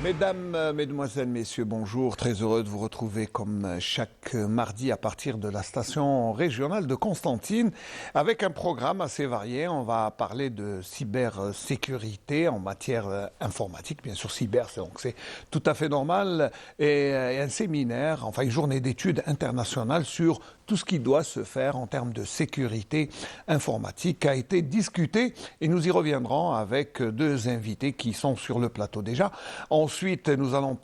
Mesdames, Mesdemoiselles, Messieurs, bonjour. Très heureux de vous retrouver comme chaque mardi à partir de la station régionale de Constantine avec un programme assez varié. On va parler de cybersécurité en matière informatique, bien sûr cyber, donc c'est tout à fait normal, et un séminaire, enfin une journée d'études internationales sur tout ce qui doit se faire en termes de sécurité informatique a été discuté et nous y reviendrons avec deux invités qui sont sur le plateau déjà. Ensuite, nous allons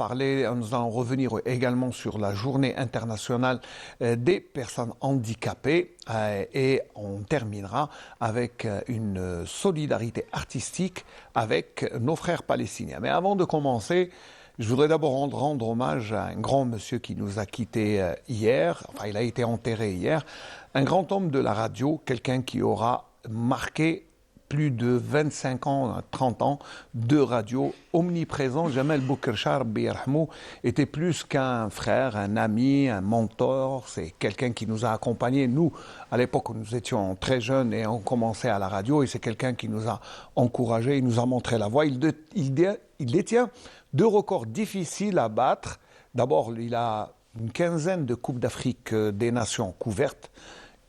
revenir également sur la journée internationale des personnes handicapées et on terminera avec une solidarité artistique avec nos frères palestiniens. Mais avant de commencer, je voudrais d'abord rendre hommage à un grand monsieur qui nous a quittés hier, enfin il a été enterré hier, un grand homme de la radio, quelqu'un qui aura marqué plus de 25 ans, 30 ans de radio, omniprésent. Jamel Boukercha, Rabbi yarhamou, était plus qu'un frère, un ami, un mentor. C'est quelqu'un qui nous a accompagnés. Nous, à l'époque où nous étions très jeunes et on commençait à la radio, et c'est quelqu'un qui nous a encouragés, il nous a montré la voie. Il détient deux records difficiles à battre. D'abord, il a une quinzaine de Coupes d'Afrique des Nations couvertes.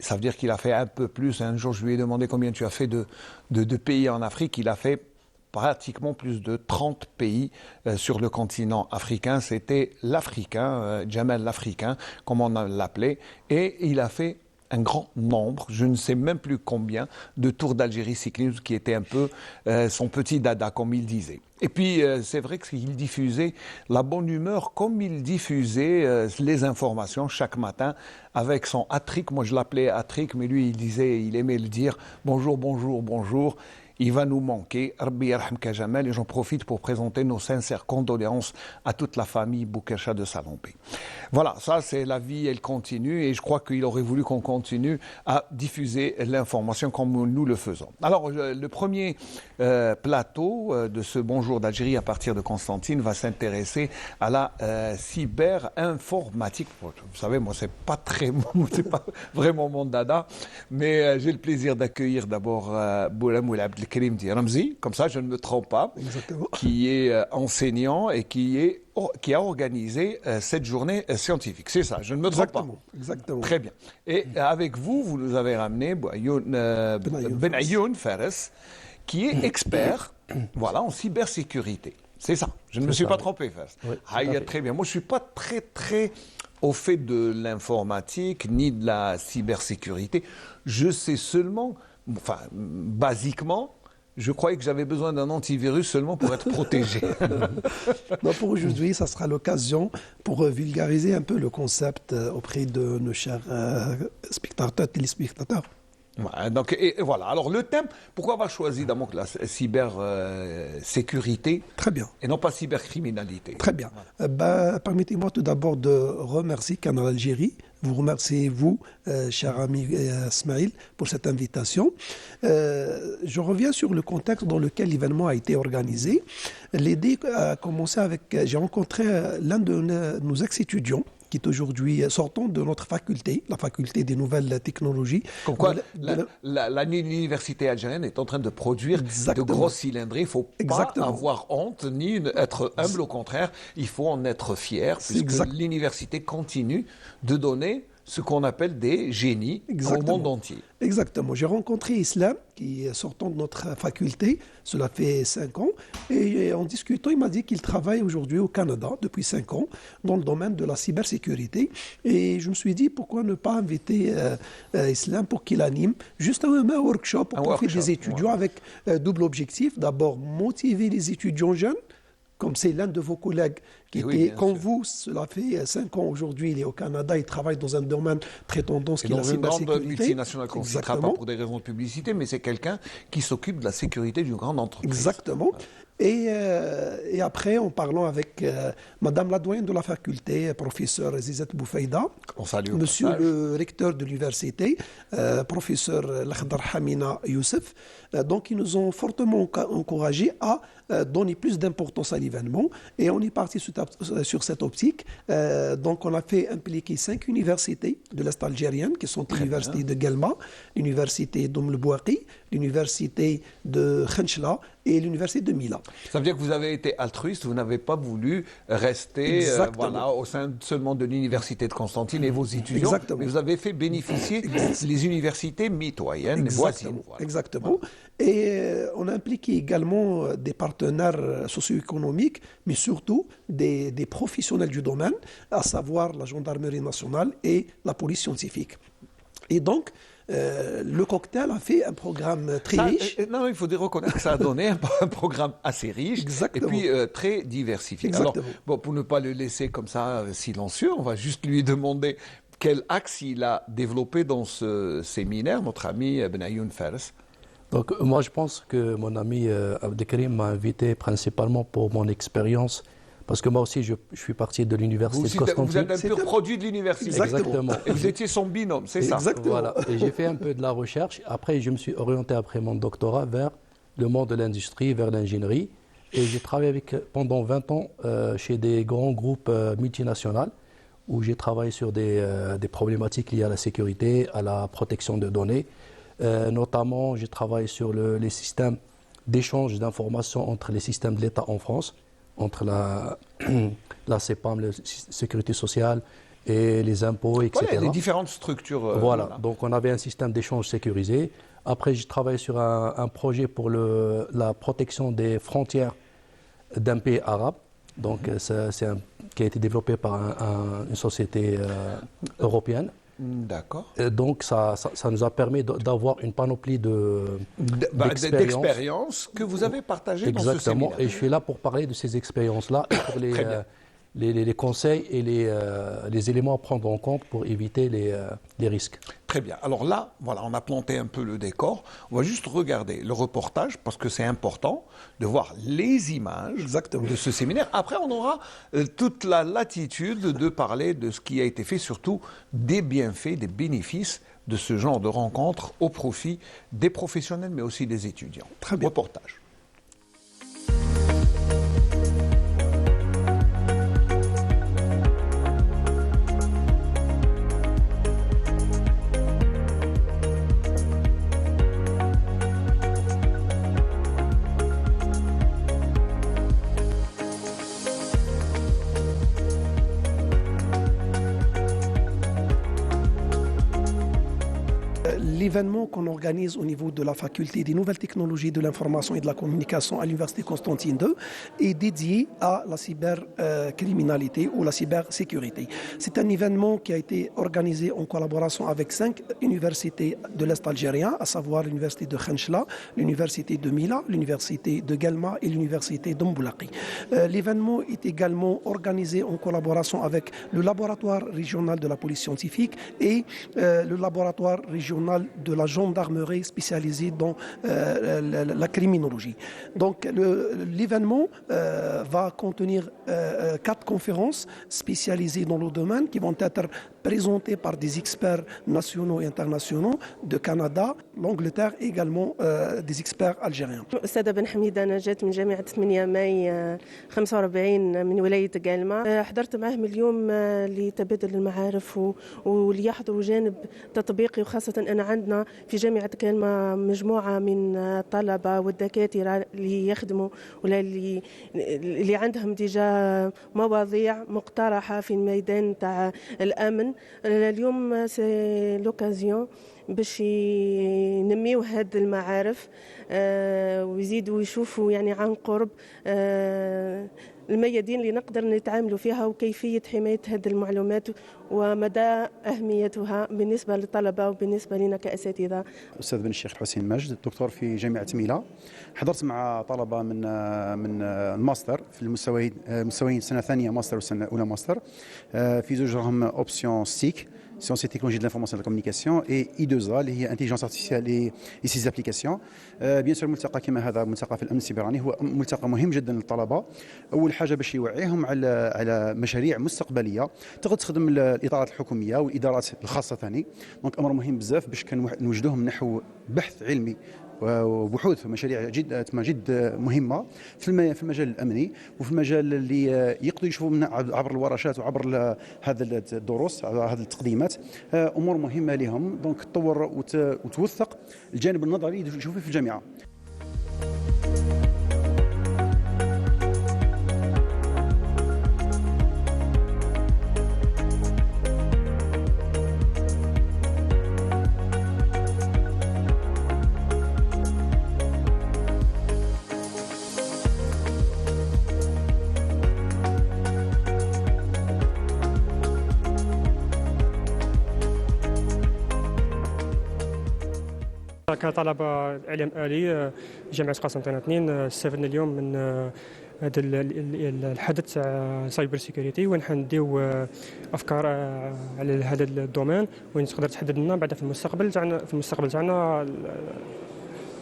Ça veut dire qu'il a fait un peu plus. Un jour, je lui ai demandé combien tu as fait de pays en Afrique. Il a fait pratiquement plus de 30 pays sur le continent africain. C'était l'Africain, Jamel l'Africain, comme on l'appelait. Et il a fait un grand nombre, je ne sais même plus combien, de Tours d'Algérie cyclisme qui était un peu son petit dada, comme il disait. Et puis, c'est vrai qu'il diffusait la bonne humeur comme il diffusait les informations chaque matin avec son hat-trick. Moi, je l'appelais hat-trick, mais lui, il aimait le dire « bonjour, bonjour, bonjour ». Il va nous manquer. Rabbi yarhamka Jamel, et j'en profite pour présenter nos sincères condoléances à toute la famille Boukercha de Salompé. Voilà, ça c'est la vie, elle continue et je crois qu'il aurait voulu qu'on continue à diffuser l'information comme nous le faisons. Alors, le premier plateau de ce Bonjour d'Algérie à partir de Constantine va s'intéresser à la cyber-informatique. Vous savez, moi, c'est pas vraiment mon dada, mais j'ai le plaisir d'accueillir d'abord Boulam Abdelkarim Di Ramzi, comme ça je ne me trompe pas, exactement, qui est enseignant et qui a organisé cette journée scientifique. C'est ça, je ne me trompe pas. Exactement. Très bien. Et avec vous, vous nous avez ramené Benayoun Fares, qui est expert voilà, en cybersécurité. C'est ça, je ne me suis pas trompé, Fares. Oui, très bien. Moi, je ne suis pas très au fait de l'informatique ni de la cybersécurité. Je sais seulement, enfin, basiquement, je croyais que j'avais besoin d'un antivirus seulement pour être protégé. Non, pour aujourd'hui, ça sera l'occasion pour vulgariser un peu le concept auprès de nos chers spectateurs, téléspectateurs. Donc, et voilà. Alors, le thème, pourquoi avoir choisi d'abord la cybersécurité Très bien. Et non pas cybercriminalité? Très bien. Voilà. Permettez-moi tout d'abord de remercier Canal Algérie. Vous remerciez, vous, cher ami Ismaël, pour cette invitation. Je reviens sur le contexte dans lequel l'événement a été organisé. L'idée a commencé avec... J'ai rencontré l'un de nos ex-étudiants qui est aujourd'hui sortant de notre faculté, la faculté des nouvelles technologies. Comme quoi, l'université algérienne est en train de produire de grosses cylindrées. Il ne faut pas avoir honte, ni être humble, au contraire, il faut en être fier, puisque l'université continue de donner ce qu'on appelle des génies au monde entier. Exactement. J'ai rencontré Islam, qui est sortant de notre faculté, cela fait 5 ans, et en discutant, il m'a dit qu'il travaille aujourd'hui au Canada, depuis 5 ans, dans le domaine de la cybersécurité, et je me suis dit, pourquoi ne pas inviter Islam pour qu'il anime juste un workshop pour profiter des étudiants avec double objectif, d'abord motiver les étudiants jeunes, comme c'est l'un de vos collègues qui était, comme vous, cela fait 5 ans aujourd'hui, il est au Canada, il travaille dans un domaine très tendance qui est la cybersécurité. Dans une grande multinationale qu'on ne citera pas pour des raisons de publicité, mais c'est quelqu'un qui s'occupe de la sécurité d'une grande entreprise. Exactement. Et après, en parlant avec Madame la doyenne de la faculté, professeur Zizet Boufaïda, On salue au Monsieur passage. le recteur de l'université, professeur Lakhdar Hamina Youssef, donc ils nous ont fortement encouragés à donner plus d'importance à l'événement et on est parti sur cette optique. Donc on a fait impliquer 5 universités de l'Est algérienne qui sont l'université de Guelma, l'université d'Oum el-Bouaqi, l'université de Khenchla et l'université de Mila. Ça veut dire que vous avez été altruiste, vous n'avez pas voulu rester voilà, au sein seulement de l'université de Constantine et vos étudiants, Exactement. mais vous avez fait bénéficier les universités mitoyennes, voisines. Voilà. Exactement. Et on a impliqué également des partenaires socio-économiques, mais surtout des professionnels du domaine, à savoir la gendarmerie nationale et la police scientifique. Et donc, le cocktail a fait un programme très riche. Non, il faut reconnaître que ça a donné un programme assez riche. Exactement. Et puis très diversifié. Exactement. Alors, bon, pour ne pas le laisser comme ça silencieux, on va juste lui demander quel axe il a développé dans ce séminaire, notre ami Benayoun Fares. Donc moi je pense que mon ami Abdelkarim m'a invité principalement pour mon expérience, parce que moi aussi je suis parti de l'université de Constantine. Vous êtes un pur produit de l'université. Exactement. Et vous étiez son binôme, c'est ça. Exactement. Voilà. Et j'ai fait un peu de la recherche. Après je me suis orienté après mon doctorat vers le monde de l'industrie, vers l'ingénierie. Et j'ai travaillé pendant 20 ans chez des grands groupes multinationaux où j'ai travaillé sur des problématiques liées à la sécurité, à la protection de données. Notamment, j'ai travaillé sur les systèmes d'échange d'informations entre les systèmes de l'État en France, entre la CEPAM, la Sécurité sociale et les impôts, etc. Voilà, les différentes structures. Voilà, donc on avait un système d'échange sécurisé. Après, j'ai travaillé sur un projet pour la protection des frontières d'un pays arabe. Donc, qui a été développé par une société européenne. D'accord. Donc, ça nous a permis d'avoir une panoplie d'expériences que vous avez partagées dans ce séminaire. Exactement. Et je suis là pour parler de ces expériences-là et pour les conseils et les éléments à prendre en compte pour éviter les risques. Très bien. Alors là, voilà, on a planté un peu le décor. On va juste regarder le reportage parce que c'est important de voir les images de ce séminaire. Après, on aura toute la latitude de parler de ce qui a été fait, surtout des bienfaits, des bénéfices de ce genre de rencontres au profit des professionnels, mais aussi des étudiants. Très bien. Reportage. L'événement qu'on organise au niveau de la faculté des nouvelles technologies de l'information et de la communication à l'université Constantine II est dédié à la cybercriminalité ou la cybersécurité. C'est un événement qui a été organisé en collaboration avec 5 universités de l'Est algérien, à savoir l'université de Khenchla, l'université de Mila, l'université de Guelma et l'université d'Oum-el-Bouaqi. L'événement est également organisé en collaboration avec le laboratoire régional de la police scientifique et le laboratoire régional de la gendarmerie spécialisée dans la criminologie. Donc l'événement va contenir 4 conférences spécialisées dans le domaine qui vont être présentées par des experts nationaux et internationaux de Canada, l'Angleterre et également des experts algériens. أستاذة بن حميدة، أنا جات من جامعة 8 ماي 45 من ولاية قالمة. حضرت معهم اليوم لتبادل المعارف وليحضروا جانب تطبيقي، وخاصة أنا عندنا في جامعة قالمة مجموعة من الطلبة والدكاترة اللي يخدموا ولا اللي عندهم ديجا مواضيع مقترحة في الميدان تاع الأمن. اليوم سي لوكازيون باش ينميو هاد المعارف ويزيدوا يشوفوا يعني عن قرب الميادين اللي نقدر نتعاملوا فيها وكيفية حماية هذه المعلومات ومدى أهميتها بالنسبة للطلبة وبالنسبة لنا كأساتذة. أستاذ بن الشيخ الحسين ماجد، دكتور في جامعة ميلا. حضرت مع طلبة من الماستر في المستويين سنة ثانية ماستر وسنة أولى ماستر. في زوجهم أوبسيون ستيك sciences et technologies de l'information et de la communication, et I2A اللي هي intelligence artificielle et ses applications. بيان سور ملتقى كما هذا ملتقى في الامن السيبراني هو ملتقى مهم جدا للطلبه. اول حاجه باش يوعيهم على مشاريع مستقبليه تقدر تخدم الاطارات الحكوميه والادارات الخاصه ثاني. دونك امر مهم بزاف باش نوجدوهم نحو بحث علمي وبحوث مشاريع جد مهمه في المجال الامني وفي المجال اللي يقدروا يشوفوا من عبر الورشات وعبر هذا الدروس هذه التقديمات امور مهمه لهم. دونك تطور وتوثق الجانب النظري اللي يشوفوه في الجامعه. كطلبة علم آلي جامعة قسنطينة 2 استفدنا اليوم من هذا الحدث تاع سايبر سيكوريتي وين حنديو افكار على هذا الدومين وين تقدر تحدد لنا بعد في المستقبل تاعنا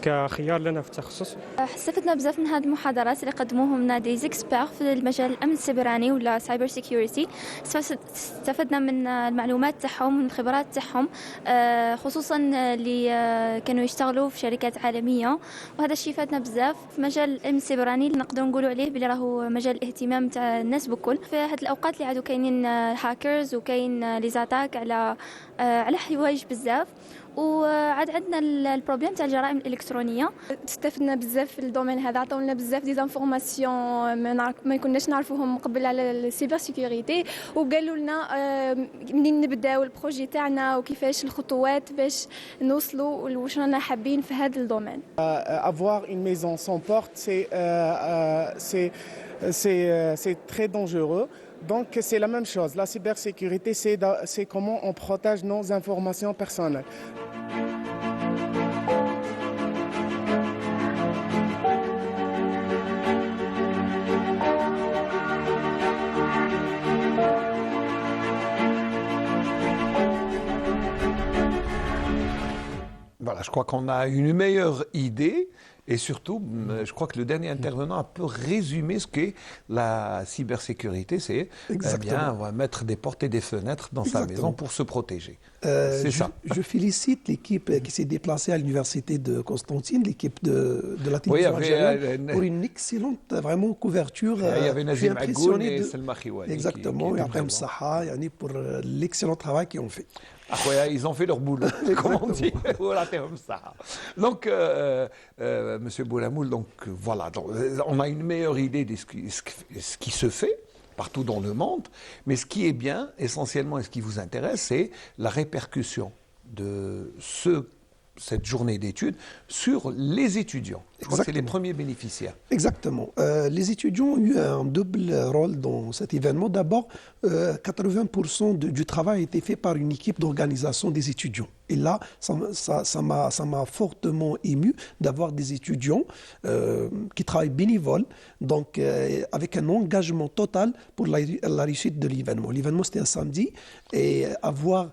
كخيار لنا في التخصص. استفدنا بزاف من هذه المحاضرات اللي قدموهم لنا دي زيكسبير في المجال الامن السيبراني ولا سايبر سيكيورتي. استفدنا من المعلومات تاعهم من الخبرات تاعهم خصوصا اللي كانوا يشتغلوا في شركات عالميه وهذا الشيء فادنا بزاف في مجال الامن السيبراني اللي نقدروا نقولوا عليه بلي راهو مجال الاهتمام تاع الناس بكل. في هذه الاوقات اللي عادوا كاينين هاكرز وكاين لي زاتاك على حوايج بزاف وعاد عندنا البروبليم تاع الجرائم الالكترونيه. استفدنا بزاف في الدومين هذا عطاونا بزاف دي انفورماسيون ما كناش نعرفوهم قبل على السيبر سيكوريتي وقالوا لنا منين نبداو البروجي تاعنا وكيفاش الخطوات باش نوصلوا واش رانا حابين في هذا الدومين. Avoir une maison sans porte c'est très dangereux. Donc c'est la même chose. La cybersécurité c'est comment on protège nos informations personnelles. Voilà, je crois qu'on a une meilleure idée et surtout, je crois que le dernier intervenant a peu résumé ce qu'est la cybersécurité. C'est bien, on va mettre des portes et des fenêtres dans sa maison pour se protéger. C'est ça. Je félicite l'équipe qui s'est déplacée à l'université de Constantine, l'équipe de la télévision algérienne, pour une excellente vraiment couverture. Il y avait Nazim Agoun et Selma Khiwani. Exactement, et après Msaha, pour l'excellent travail qu'ils ont fait. Ils ont fait leur boulot, comme on dit. Donc, Monsieur Boulamoul, donc voilà, donc, on a une meilleure idée de ce qui se fait partout dans le monde, mais ce qui est bien, essentiellement, et ce qui vous intéresse, c'est la répercussion de cette journée d'études sur les étudiants. Je crois que c'est les premiers bénéficiaires. Exactement. Les étudiants ont eu un double rôle dans cet événement. D'abord, 80% du travail a été fait par une équipe d'organisation des étudiants. Et là, ça m'a fortement ému d'avoir des étudiants qui travaillent bénévoles, donc avec un engagement total pour la réussite de l'événement. L'événement, c'était un samedi, et avoir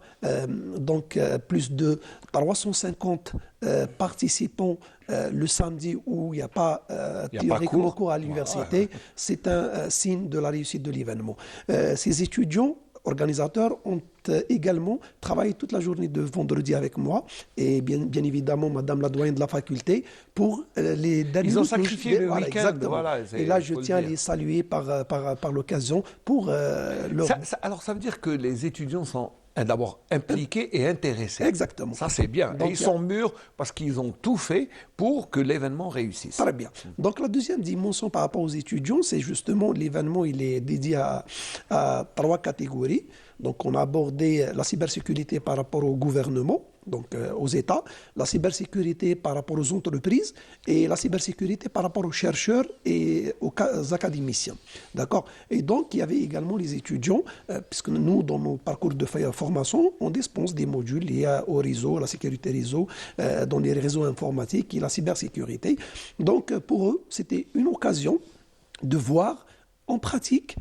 donc plus de 350 participants le samedi où il n'y a pas théoriquement cours à l'université, c'est un signe de la réussite de l'événement. Ces étudiants organisateurs ont également travaillé toute la journée de vendredi avec moi et bien évidemment Madame la doyenne de la faculté pour les derniers. Ils ont sacrifié le week-end. Voilà, et là, je tiens à les saluer par l'occasion pour leur... Alors, ça veut dire que les étudiants sont d'abord impliqués et intéressés. Exactement. Ça, c'est bien. Donc, et ils sont mûrs parce qu'ils ont tout fait pour que l'événement réussisse. Très bien. Donc, la deuxième dimension par rapport aux étudiants, c'est justement l'événement, il est dédié à 3 catégories. Donc, on a abordé la cybersécurité par rapport au gouvernement, donc aux États, la cybersécurité par rapport aux entreprises et la cybersécurité par rapport aux chercheurs et aux académiciens. D'accord ? Et donc, il y avait également les étudiants, puisque nous, dans nos parcours de formation, on dispense des modules liés au réseau, à la sécurité réseau, dans les réseaux informatiques et la cybersécurité. Donc, pour eux, c'était une occasion de voir en pratique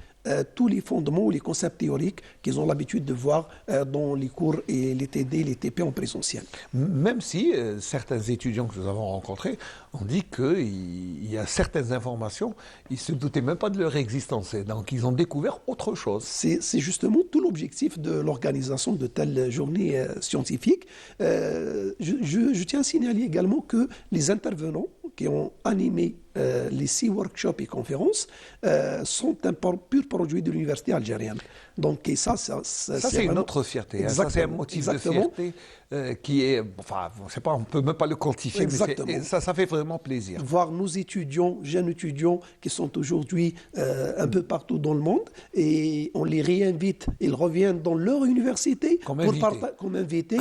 tous les fondements ou les concepts théoriques qu'ils ont l'habitude de voir dans les cours et les TD, les TP en présentiel. Même si certains étudiants que nous avons rencontrés ont dit qu'il y a certaines informations, ils ne se doutaient même pas de leur existence. Et donc, ils ont découvert autre chose. C'est justement tout l'objectif de l'organisation de telles journées scientifiques. Je tiens à signaler également que les intervenants qui ont animé les 6 workshops et conférences sont un pur produit de l'université algérienne. Donc, et ça c'est vraiment... une autre fierté. Hein. Ça, c'est un motif de fierté qui est... Enfin, on ne peut même pas le quantifier, mais ça fait vraiment plaisir. Voir nos étudiants, jeunes étudiants, qui sont aujourd'hui un peu partout dans le monde, et on les réinvite, ils reviennent dans leur université comme invités,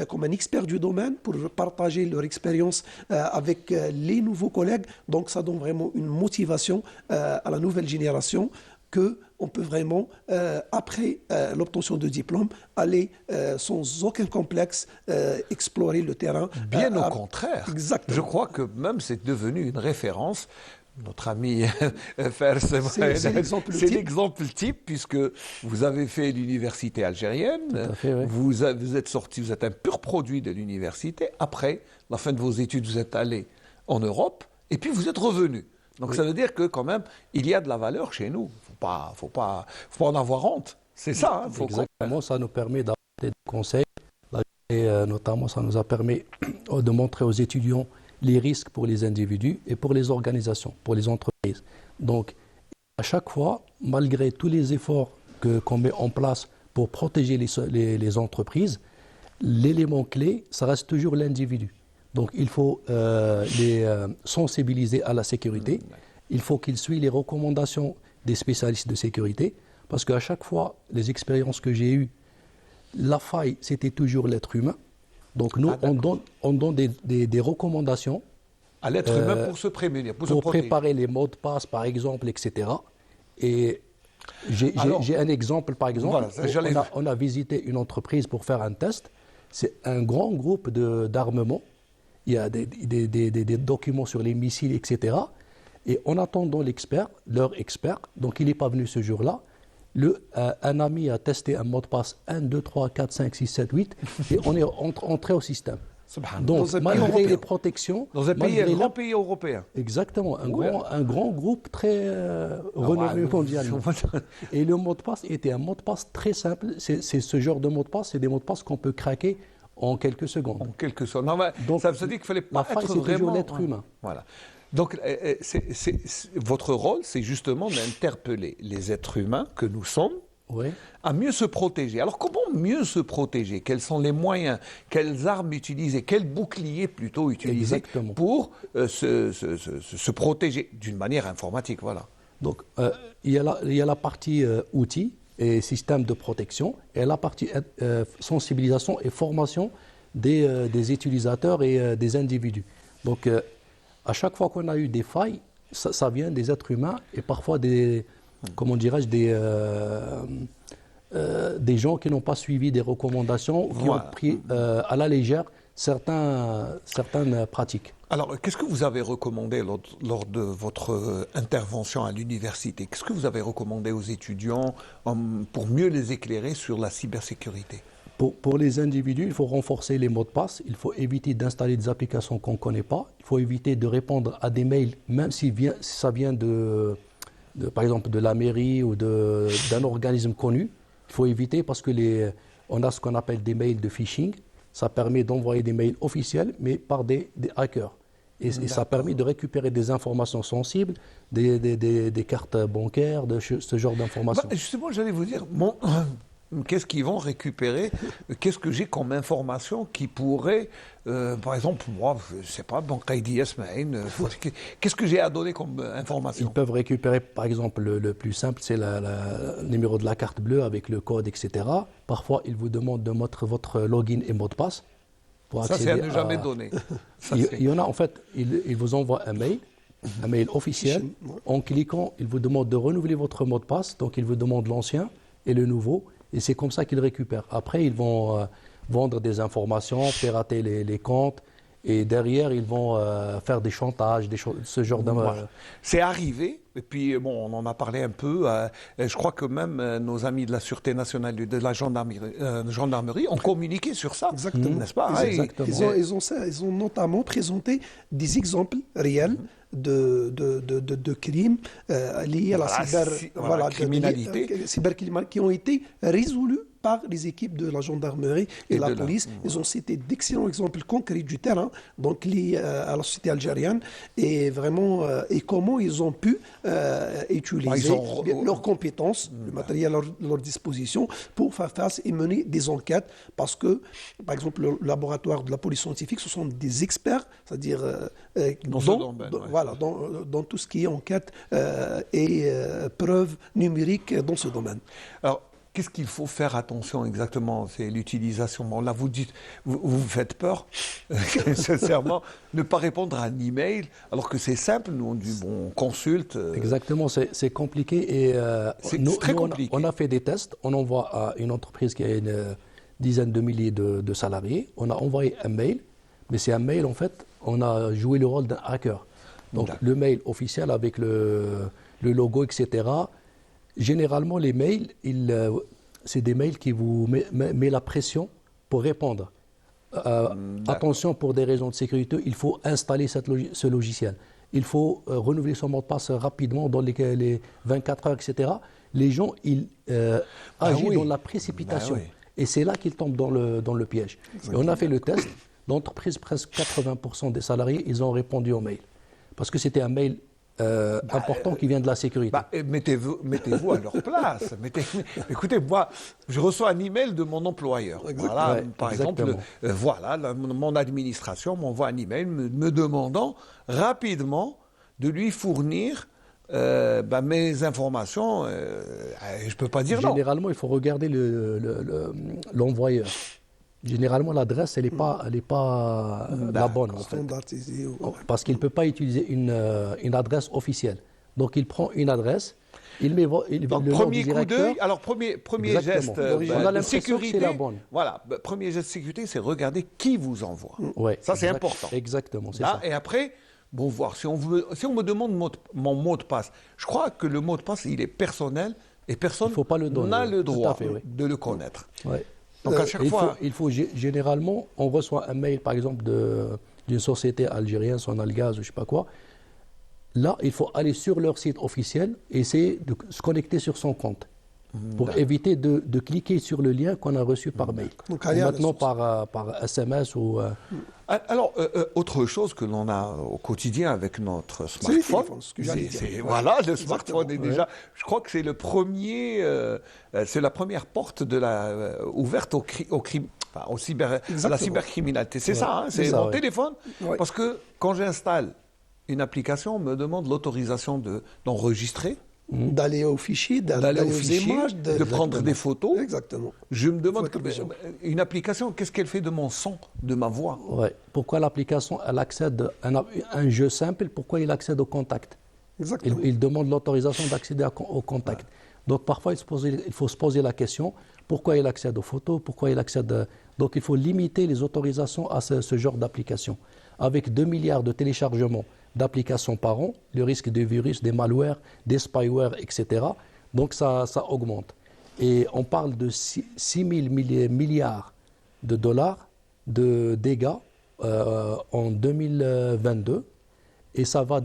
comme un expert du domaine, pour partager leur expérience avec les nouveaux collègues. Donc, ça donne vraiment une motivation à la nouvelle génération qu'on peut vraiment, après l'obtention de diplôme, aller sans aucun complexe explorer le terrain. Bien au contraire. Exactement. Je crois que même c'est devenu une référence. Notre ami Fers, c'est l'exemple type, puisque vous avez fait l'université algérienne, fait, oui. Vous êtes sorti, vous êtes un pur produit de l'université. Après la fin de vos études, vous êtes allé en Europe, et puis vous êtes revenu. Donc ça veut dire que quand même, il y a de la valeur chez nous. Faut pas en avoir honte. C'est ça. Exactement, ça nous permet d'apporter des conseils. Et notamment, ça nous a permis de montrer aux étudiants les risques pour les individus et pour les organisations, pour les entreprises. Donc, à chaque fois, malgré tous les efforts qu'on met en place pour protéger les entreprises, l'élément clé, ça reste toujours l'individu. Donc, il faut les sensibiliser à la sécurité. Il faut qu'ils suivent les recommandations des spécialistes de sécurité. Parce qu'à chaque fois, les expériences que j'ai eues, la faille, c'était toujours l'être humain. Donc, nous, on donne des recommandations à l'être humain pour se prémunir, pour préparer les mots de passe, par exemple, etc. Et j'ai un exemple, par exemple. Voilà, on a visité une entreprise pour faire un test. C'est un grand groupe d'armement. Il y a des documents sur les missiles, etc. Et en attendant leur expert, donc il n'est pas venu ce jour-là, un ami a testé un mot de passe 1, 2, 3, 4, 5, 6, 7, 8, et on est entré au système. Donc, malgré les protections... Dans un grand pays européen. Exactement, un grand groupe très renommé mondialement. Et le mot de passe était un mot de passe très simple. C'est ce genre de mot de passe, c'est des mots de passe qu'on peut craquer en quelques secondes. En quelques secondes. Non, donc, ça veut dire qu'il ne fallait pas être vraiment... c'est toujours l'être humain. Voilà. Donc, votre rôle, c'est justement d'interpeller les êtres humains que nous sommes à mieux se protéger. Alors, comment mieux se protéger? Quels sont les moyens? Quelles armes utiliser? Quels boucliers plutôt utiliser pour se protéger d'une manière informatique? Voilà. Donc, il y a la partie outils et systèmes de protection et la partie sensibilisation et formation des utilisateurs et des individus. Donc, à chaque fois qu'on a eu des failles, ça vient des êtres humains et parfois des gens qui n'ont pas suivi des recommandations, qui ont pris à la légère certaines pratiques. Alors, qu'est-ce que vous avez recommandé lors de votre intervention à l'université? Qu'est-ce que vous avez recommandé aux étudiants pour mieux les éclairer sur la cybersécurité? Pour les individus, il faut renforcer les mots de passe, il faut éviter d'installer des applications qu'on ne connaît pas, il faut éviter de répondre à des mails, même si ça vient par exemple de la mairie ou d'un organisme connu. Il faut éviter parce on a ce qu'on appelle des mails de phishing, ça permet d'envoyer des mails officiels, mais par des hackers. Et ça permet de récupérer des informations sensibles, des cartes bancaires, ce genre d'informations. Justement, j'allais vous dire... Qu'est-ce qu'ils vont récupérer? Qu'est-ce que j'ai comme information qui pourrait, par exemple, moi, je ne sais pas, qu'est-ce que j'ai à donner comme information? Ils peuvent récupérer, par exemple, le plus simple, c'est le numéro de la carte bleue avec le code, etc. Parfois, ils vous demandent de mettre votre login et mot de passe. Ça, c'est à ne jamais donner. Il y en a, en fait, ils vous envoient un mail officiel. En cliquant, ils vous demandent de renouveler votre mot de passe. Donc, ils vous demandent l'ancien et le nouveau. Et c'est comme ça qu'ils récupèrent. Après, ils vont vendre des informations, pirater les comptes Et derrière, ils vont faire des chantages, ce genre de... Voilà. C'est arrivé, et puis bon, on en a parlé un peu. Je crois que même nos amis de la Sûreté nationale, de la gendarmerie ont communiqué sur ça. Exactement. N'est-ce pas? Exactement. Ils ont notamment présenté des exemples réels de crimes liés à la cybercriminalité qui ont été résolus par les équipes de la gendarmerie et de la police. Ils ont cité d'excellents exemples concrets du terrain, donc liés à la société algérienne, et vraiment, et comment ils ont pu utiliser leurs compétences, le matériel à leur disposition, pour faire face et mener des enquêtes, parce que, par exemple, le laboratoire de la police scientifique, ce sont des experts, c'est-à-dire dans tout ce qui est enquête et preuves numériques dans ce domaine. Alors, qu'est-ce qu'il faut faire attention exactement? C'est l'utilisation. Bon, là, vous dites, vous faites peur, sincèrement, ne pas répondre à un email, alors que c'est simple. Nous, on dit, bon, on consulte. Exactement, c'est compliqué. Et c'est très compliqué. On a fait des tests. On envoie à une entreprise qui a une dizaine de milliers de salariés. On a envoyé un mail, mais c'est un mail, en fait, on a joué le rôle d'un hacker. Donc, le mail officiel avec le logo, etc. Généralement, les mails, c'est des mails qui vous mettent la pression pour répondre. Attention, pour des raisons de sécurité, il faut installer ce logiciel. Il faut renouveler son mot de passe rapidement dans les 24 heures, etc. Les gens, ils agissent dans la précipitation. Et c'est là qu'ils tombent dans le piège. Et on a fait le test. L'entreprise, presque 80% des salariés, ils ont répondu au mail. Parce que c'était un mail important qui vient de la sécurité. Mettez-vous à leur place. Écoutez, moi, je reçois un email de mon employeur. Voilà, par exemple, mon administration m'envoie un email me demandant rapidement de lui fournir mes informations. Je ne peux pas dire non. Généralement, il faut regarder l'envoyeur. Généralement, l'adresse, elle n'est pas la bonne, en fait. Parce qu'il ne peut pas utiliser une adresse officielle. Donc, il prend une adresse, il met donc, le premier nom du coup d'œil, alors premier geste de sécurité, c'est la bonne. Voilà, premier geste de sécurité, c'est regarder qui vous envoie. Ça, c'est important. Exactement, c'est ça. Et après, bon, voir, si on me demande mon mot de passe, je crois que le mot de passe, il est personnel et personne n'a le droit de le connaître. Ouais. Donc à chaque fois, généralement, on reçoit un mail, par exemple, d'une société algérienne, Sonalgaz ou je ne sais pas quoi. Là, il faut aller sur leur site officiel et essayer de se connecter sur son compte pour éviter de cliquer sur le lien qu'on a reçu par mail. Donc, maintenant, par SMS ou... Alors, autre chose que l'on a au quotidien avec notre smartphone, le smartphone est déjà, je crois que c'est le premier, c'est la première porte ouverte à la cybercriminalité. C'est ça, c'est mon téléphone. Parce que quand j'installe une application, on me demande l'autorisation d'enregistrer. D'aller au fichier, d'aller aux images, de prendre des photos. Exactement. Je me demande, une application, qu'est-ce qu'elle fait de mon son, de ma voix? Pourquoi l'application, elle accède à un jeu simple, pourquoi il accède au contact? Exactement. Il demande l'autorisation d'accéder au contact. Donc parfois, il faut se poser la question, pourquoi il accède aux photos, pourquoi il accède... Donc il faut limiter les autorisations à ce genre d'application. Avec 2 milliards de téléchargements d'applications par an, le risque de virus, des malwares, des spyware, etc. Donc ça augmente. Et on parle de 6 000 milliards de dollars de dégâts en 2022 et ça va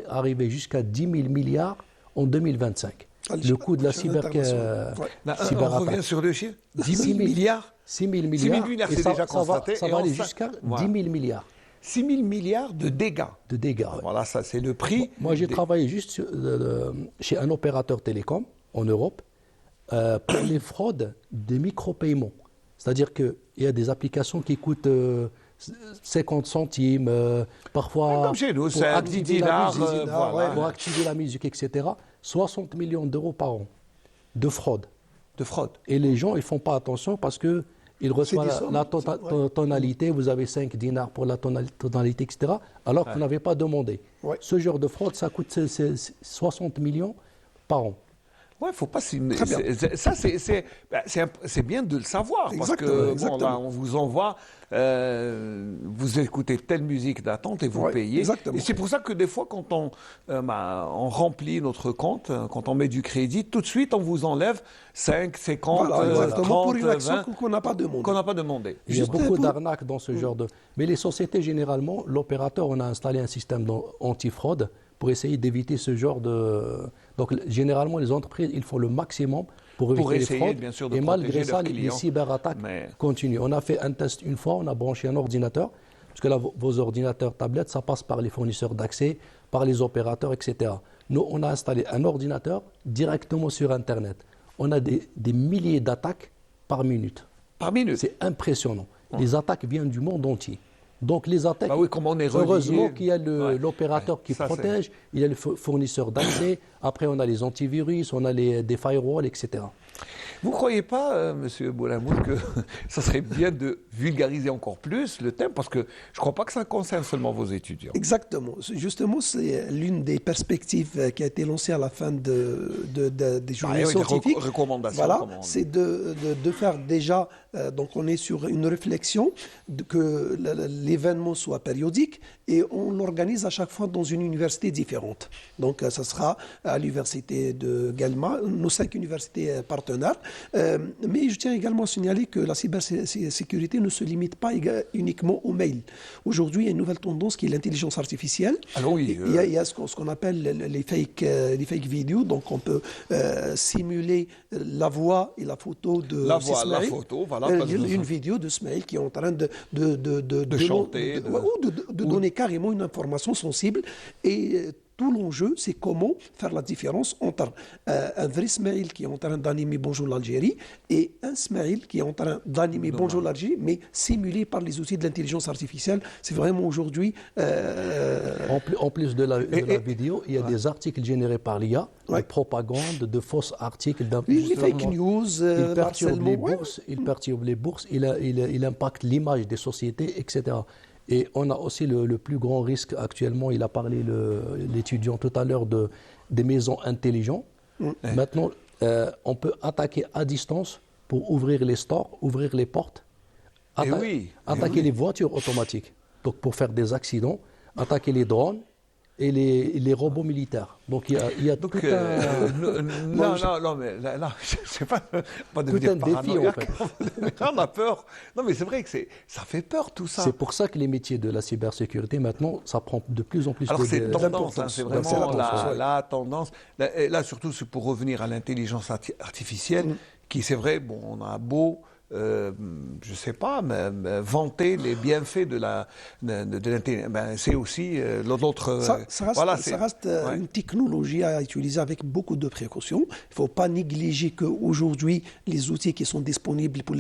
arriver jusqu'à 10 000 milliards en 2025. Le coût de la on revient sur le chiffre. 10 000 milliards 6 000 milliards. 6 000 milliards, c'est déjà constaté. Ça va aller jusqu'à 10 000 milliards. 6 000 milliards de dégâts. Voilà, ça c'est le prix. Moi, j'ai travaillé juste chez un opérateur télécom en Europe pour les fraudes des micro-paiements. C'est-à-dire qu'il y a des applications qui coûtent 50 centimes, parfois comme chez nous, pour activer pour activer la musique, etc. 60 millions d'euros par an de fraude. Et les gens, ils ne font pas attention parce que ils reçoivent la tonalité, vous avez 5 dinars pour la tonalité, etc., alors que vous n'avez pas demandé. Ce genre de fraude, ça coûte 60 millions par an. Ouais, faut pas Très bien. c'est bien de le savoir parce que bon, là, on vous envoie, vous écoutez telle musique d'attente et vous Ouais, payez. exactement. Et c'est pour ça que des fois, quand on remplit notre compte, quand on met du crédit, tout de suite, on vous enlève 5, 50, Voilà, exactement, 30, pour une action 20 qu'on n'a pas demandé. qu'on n'a pas demandé. Il y a Juste beaucoup pour- d'arnaques dans ce genre de... Mais les sociétés, généralement, l'opérateur, on a installé un système anti-fraude pour essayer d'éviter ce genre de... Donc, généralement, les entreprises, ils font le maximum pour éviter essayer, les fraudes. bien sûr, de et malgré protéger ça, leurs les clients. cyberattaques Mais- continuent. On a fait un test une fois, on a branché un ordinateur, parce que là, vos ordinateurs, tablettes, ça passe par les fournisseurs d'accès, par les opérateurs, etc. Nous, on a installé un ordinateur directement sur Internet. On a des milliers d'attaques par minute. Par minute. C'est impressionnant. Les attaques viennent du monde entier. Donc les attaques, Bah oui, comme on est relié. heureusement qu'il y a Ouais. l'opérateur qui Ça, c'est- protège, il y a le fournisseur d'accès, après on a les antivirus, on a des firewalls, etc. Vous ne croyez pas, Monsieur Boulamoud, que ça serait bien de vulgariser encore plus le thème, parce que je ne crois pas que ça concerne seulement vos étudiants. Exactement. Justement, c'est l'une des perspectives qui a été lancée à la fin des journées oui, des scientifiques. recommandations, Voilà, comme on dit. c'est de faire déjà, donc on est sur une réflexion, que l'événement soit périodique et on l'organise à chaque fois dans une université différente. Donc ça sera à l'université de Galma, nos 5 universités partenaires. Mais je tiens également à signaler que la cybersécurité ne se limite pas uniquement au mail. Aujourd'hui, il y a une nouvelle tendance qui est l'intelligence artificielle. Alors oui, Il y a ce qu'on appelle les fake vidéos. Donc, on peut simuler la voix et la photo de La voix, la Smaïl. photo, voilà. Une vidéo de Smaïl qui est en train de chanter, de donner carrément une information sensible. Et tout l'enjeu, c'est comment faire la différence entre un vrai Smaïl qui est en train d'animer Bonjour l'Algérie et un Smaïl qui est en train d'animer Bonjour l'Algérie, mais simulé par les outils de l'intelligence artificielle. C'est vraiment aujourd'hui... En plus de la vidéo, il y a des articles générés par l'IA, de propagande, de fausses articles, les fake news, il perturbe les harcèlement, bourses, il impacte l'image des sociétés, etc. Et on a aussi le plus grand risque actuellement, il a parlé l'étudiant tout à l'heure des maisons intelligentes. Maintenant, on peut attaquer à distance pour ouvrir les stores, ouvrir les portes, attaquer les voitures automatiques, donc pour faire des accidents, attaquer les drones et les robots militaires. Donc il y a Donc, tout un... non, mais là, je ne sais pas devenir un défi, paranoïaque. en fait. On a peur. Non, mais c'est vrai que ça fait peur tout ça. C'est pour ça que les métiers de la cybersécurité, maintenant, ça prend de plus en plus Alors c'est tendance, d'importance. c'est Donc, vraiment c'est la tendance, la tendance. Là, surtout, c'est pour revenir à l'intelligence artificielle, qui, c'est vrai, bon, on a beau, je ne sais pas, mais vanter les bienfaits de l'intelligence. Ben, c'est aussi l'autre. Ça reste une technologie à utiliser avec beaucoup de précautions. Il ne faut pas négliger qu'aujourd'hui, les outils qui sont disponibles pour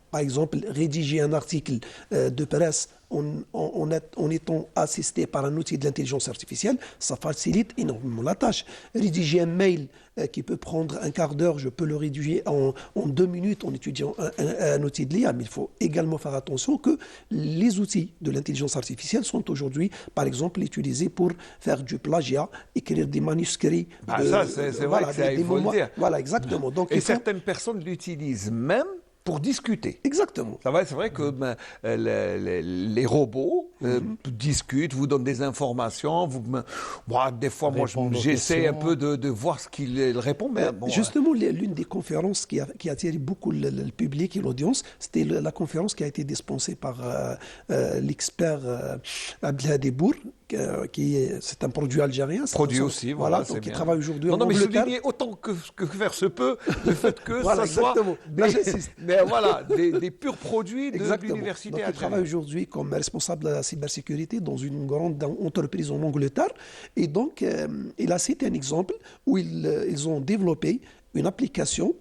par exemple, rédiger un article de presse en étant assisté par un outil de l'intelligence artificielle, ça facilite énormément la tâche. Rédiger un mail qui peut prendre un quart d'heure, je peux le rédiger en 2 minutes en utilisant un outil de l'IA, mais il faut également faire attention que les outils de l'intelligence artificielle sont aujourd'hui, par exemple, utilisés pour faire du plagiat, écrire des manuscrits. Ça, c'est vrai que il faut le dire. Voilà, exactement. Donc, et certaines personnes l'utilisent même pour discuter. Exactement. C'est vrai que les robots discutent, vous donnent des informations. Des fois, moi, j'essaie un peu de voir ce qu'il répond. Mais justement, l'une des conférences qui a attiré beaucoup le public et l'audience, c'était la conférence qui a été dispensée par l'expert Abdelhadi Bour, c'est un produit algérien. Produit aussi, voilà. Donc il travaille aujourd'hui en Angleterre. Non, mais souligner autant que faire se peut le fait que voilà, ça soit des purs produits de l'université algérienne. Il travaille aujourd'hui comme responsable de la cybersécurité dans une grande entreprise en Angleterre. Et donc, il a cité un exemple où ils ont développé une application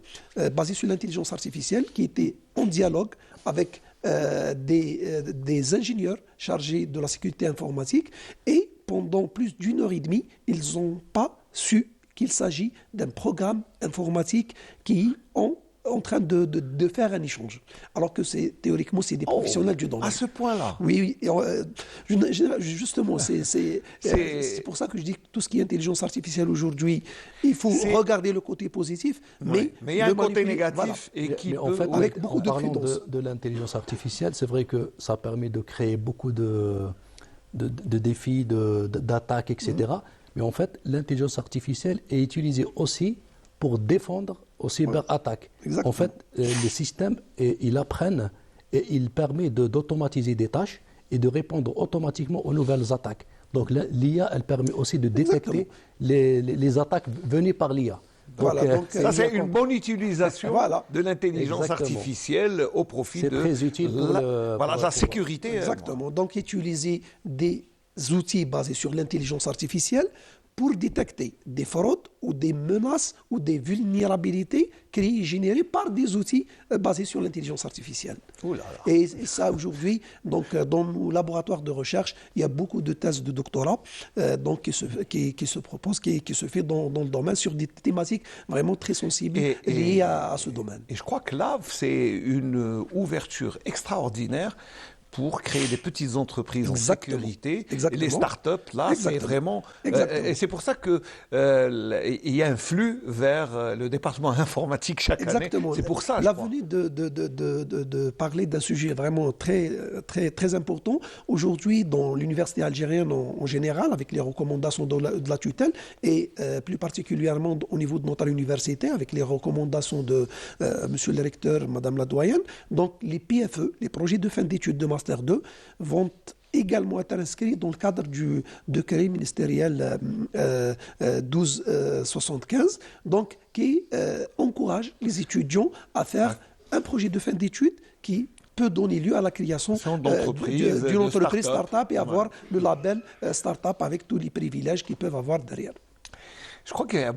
basée sur l'intelligence artificielle qui était en dialogue avec des ingénieurs chargés de la sécurité informatique, et pendant plus d'1h30, ils n'ont pas su qu'il s'agit d'un programme informatique qui ont en train de faire un échange. Alors que théoriquement, c'est des professionnels du domaine. À ce point-là. Oui. Justement, c'est pour ça que je dis que tout ce qui est intelligence artificielle aujourd'hui, il faut regarder le côté positif, mais il y a un côté négatif voilà. et qui mais peut... en fait, avec beaucoup de en parlant prudence. de l'intelligence artificielle, c'est vrai que ça permet de créer beaucoup de défis, d'attaques, etc. Mais en fait, l'intelligence artificielle est utilisée aussi pour défendre aux cyberattaques. Exactement. En fait, les systèmes, ils apprennent et ils permettent d'automatiser des tâches et de répondre automatiquement aux nouvelles attaques. Donc l'IA, elle permet aussi de détecter les attaques venues par l'IA. Donc, ça, c'est une bonne utilisation de l'intelligence Exactement. artificielle au profit de très utile pour la sécurité. Exactement. Donc, utiliser des outils basés sur l'intelligence artificielle pour détecter des fraudes ou des menaces ou des vulnérabilités générées par des outils basés sur l'intelligence artificielle. Et ça, aujourd'hui, donc, dans nos laboratoires de recherche, il y a beaucoup de thèses de doctorat donc, qui se proposent, qui se fait dans le domaine sur des thématiques vraiment très sensibles liées à ce domaine. Et je crois que là, c'est une ouverture extraordinaire pour créer des petites entreprises en sécurité. Et les startups, là, c'est vraiment... et c'est pour ça qu'il y a un flux vers le département informatique chaque année. C'est pour ça, Là, vous venez de parler d'un sujet vraiment très, très, très important. Aujourd'hui, dans l'université algérienne en général, avec les recommandations de la tutelle, et plus particulièrement au niveau de notre université, avec les recommandations de monsieur le recteur, madame la doyenne, donc les PFE, les projets de fin d'études de Master 2, vont également être inscrits dans le cadre du décret ministériel 1275, donc qui encourage les étudiants à faire un projet de fin d'études qui peut donner lieu à la création d'une entreprise start-up et avoir le label start-up avec tous les privilèges qu'ils peuvent avoir derrière. Je crois qu'il y a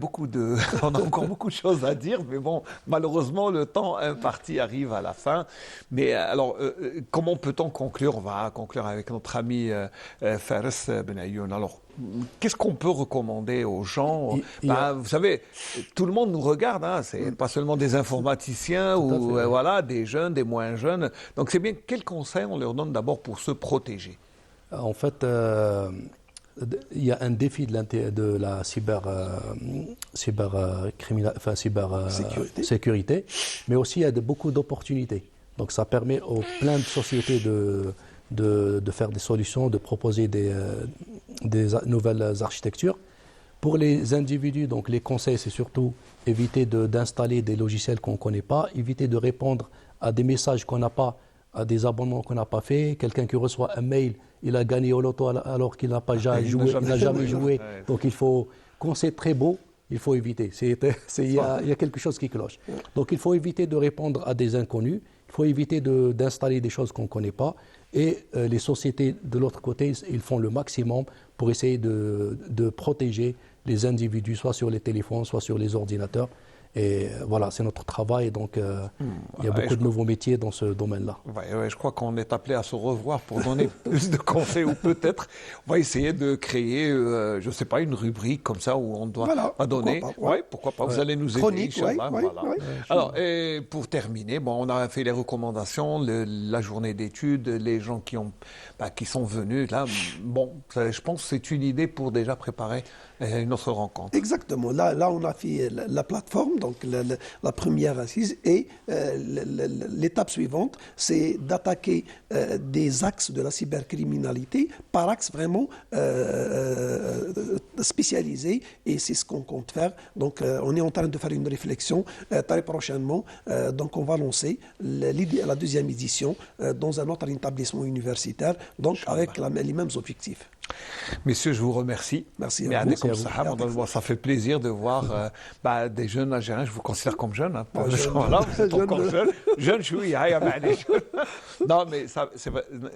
on a encore beaucoup de choses à dire, mais bon, malheureusement, le temps imparti arrive à la fin. Mais alors, comment peut-on conclure? On va conclure avec notre ami Fares Benayoun. Alors, qu'est-ce qu'on peut recommander aux gens? Vous savez, tout le monde nous regarde, hein, c'est pas seulement des informaticiens ou des jeunes, des moins jeunes. Donc, c'est bien, quels conseils on leur donne d'abord pour se protéger? En fait, il y a un défi de la cybersécurité, mais aussi il y a beaucoup d'opportunités. Donc ça permet aux plein de sociétés de faire des solutions, de proposer des nouvelles architectures. Pour les individus, donc les conseils, c'est surtout éviter d'installer des logiciels qu'on ne connaît pas, éviter de répondre à des messages qu'on n'a pas, à des abonnements qu'on n'a pas fait. Quelqu'un qui reçoit un mail, il a gagné au loto alors qu'il n'a pas jamais joué. Donc quand c'est très beau, il faut éviter. Il y a quelque chose qui cloche. Donc il faut éviter de répondre à des inconnus. Il faut éviter d'installer des choses qu'on ne connaît pas. Et les sociétés de l'autre côté, ils font le maximum pour essayer de protéger les individus, soit sur les téléphones, soit sur les ordinateurs. Et voilà, c'est notre travail, donc il y a beaucoup de nouveaux métiers dans ce domaine-là. Je crois qu'on est appelé à se revoir pour donner plus de conseils, ou peut-être on va essayer de créer, je ne sais pas, une rubrique comme ça où on doit donner. Pourquoi pas. Vous allez nous aider. Chronique, Alors, et pour terminer, on a fait les recommandations, la journée d'études, les gens qui sont venus là. Bon, je pense que c'est une idée pour déjà préparer une autre rencontre. Exactement. Là, on a fait la plateforme, donc la première assise, et l'étape suivante, c'est d'attaquer des axes de la cybercriminalité par axe vraiment spécialisé, et c'est ce qu'on compte faire. Donc, on est en train de faire une réflexion très prochainement. Donc, on va lancer la deuxième édition dans un autre établissement universitaire, donc avec les mêmes objectifs. Messieurs, je vous remercie. Merci à vous. Ça fait plaisir de voir des jeunes Algériens. Je vous considère comme jeune. Hein. Voilà, vous êtes encore jeune. Jeune, je suis. Non, mais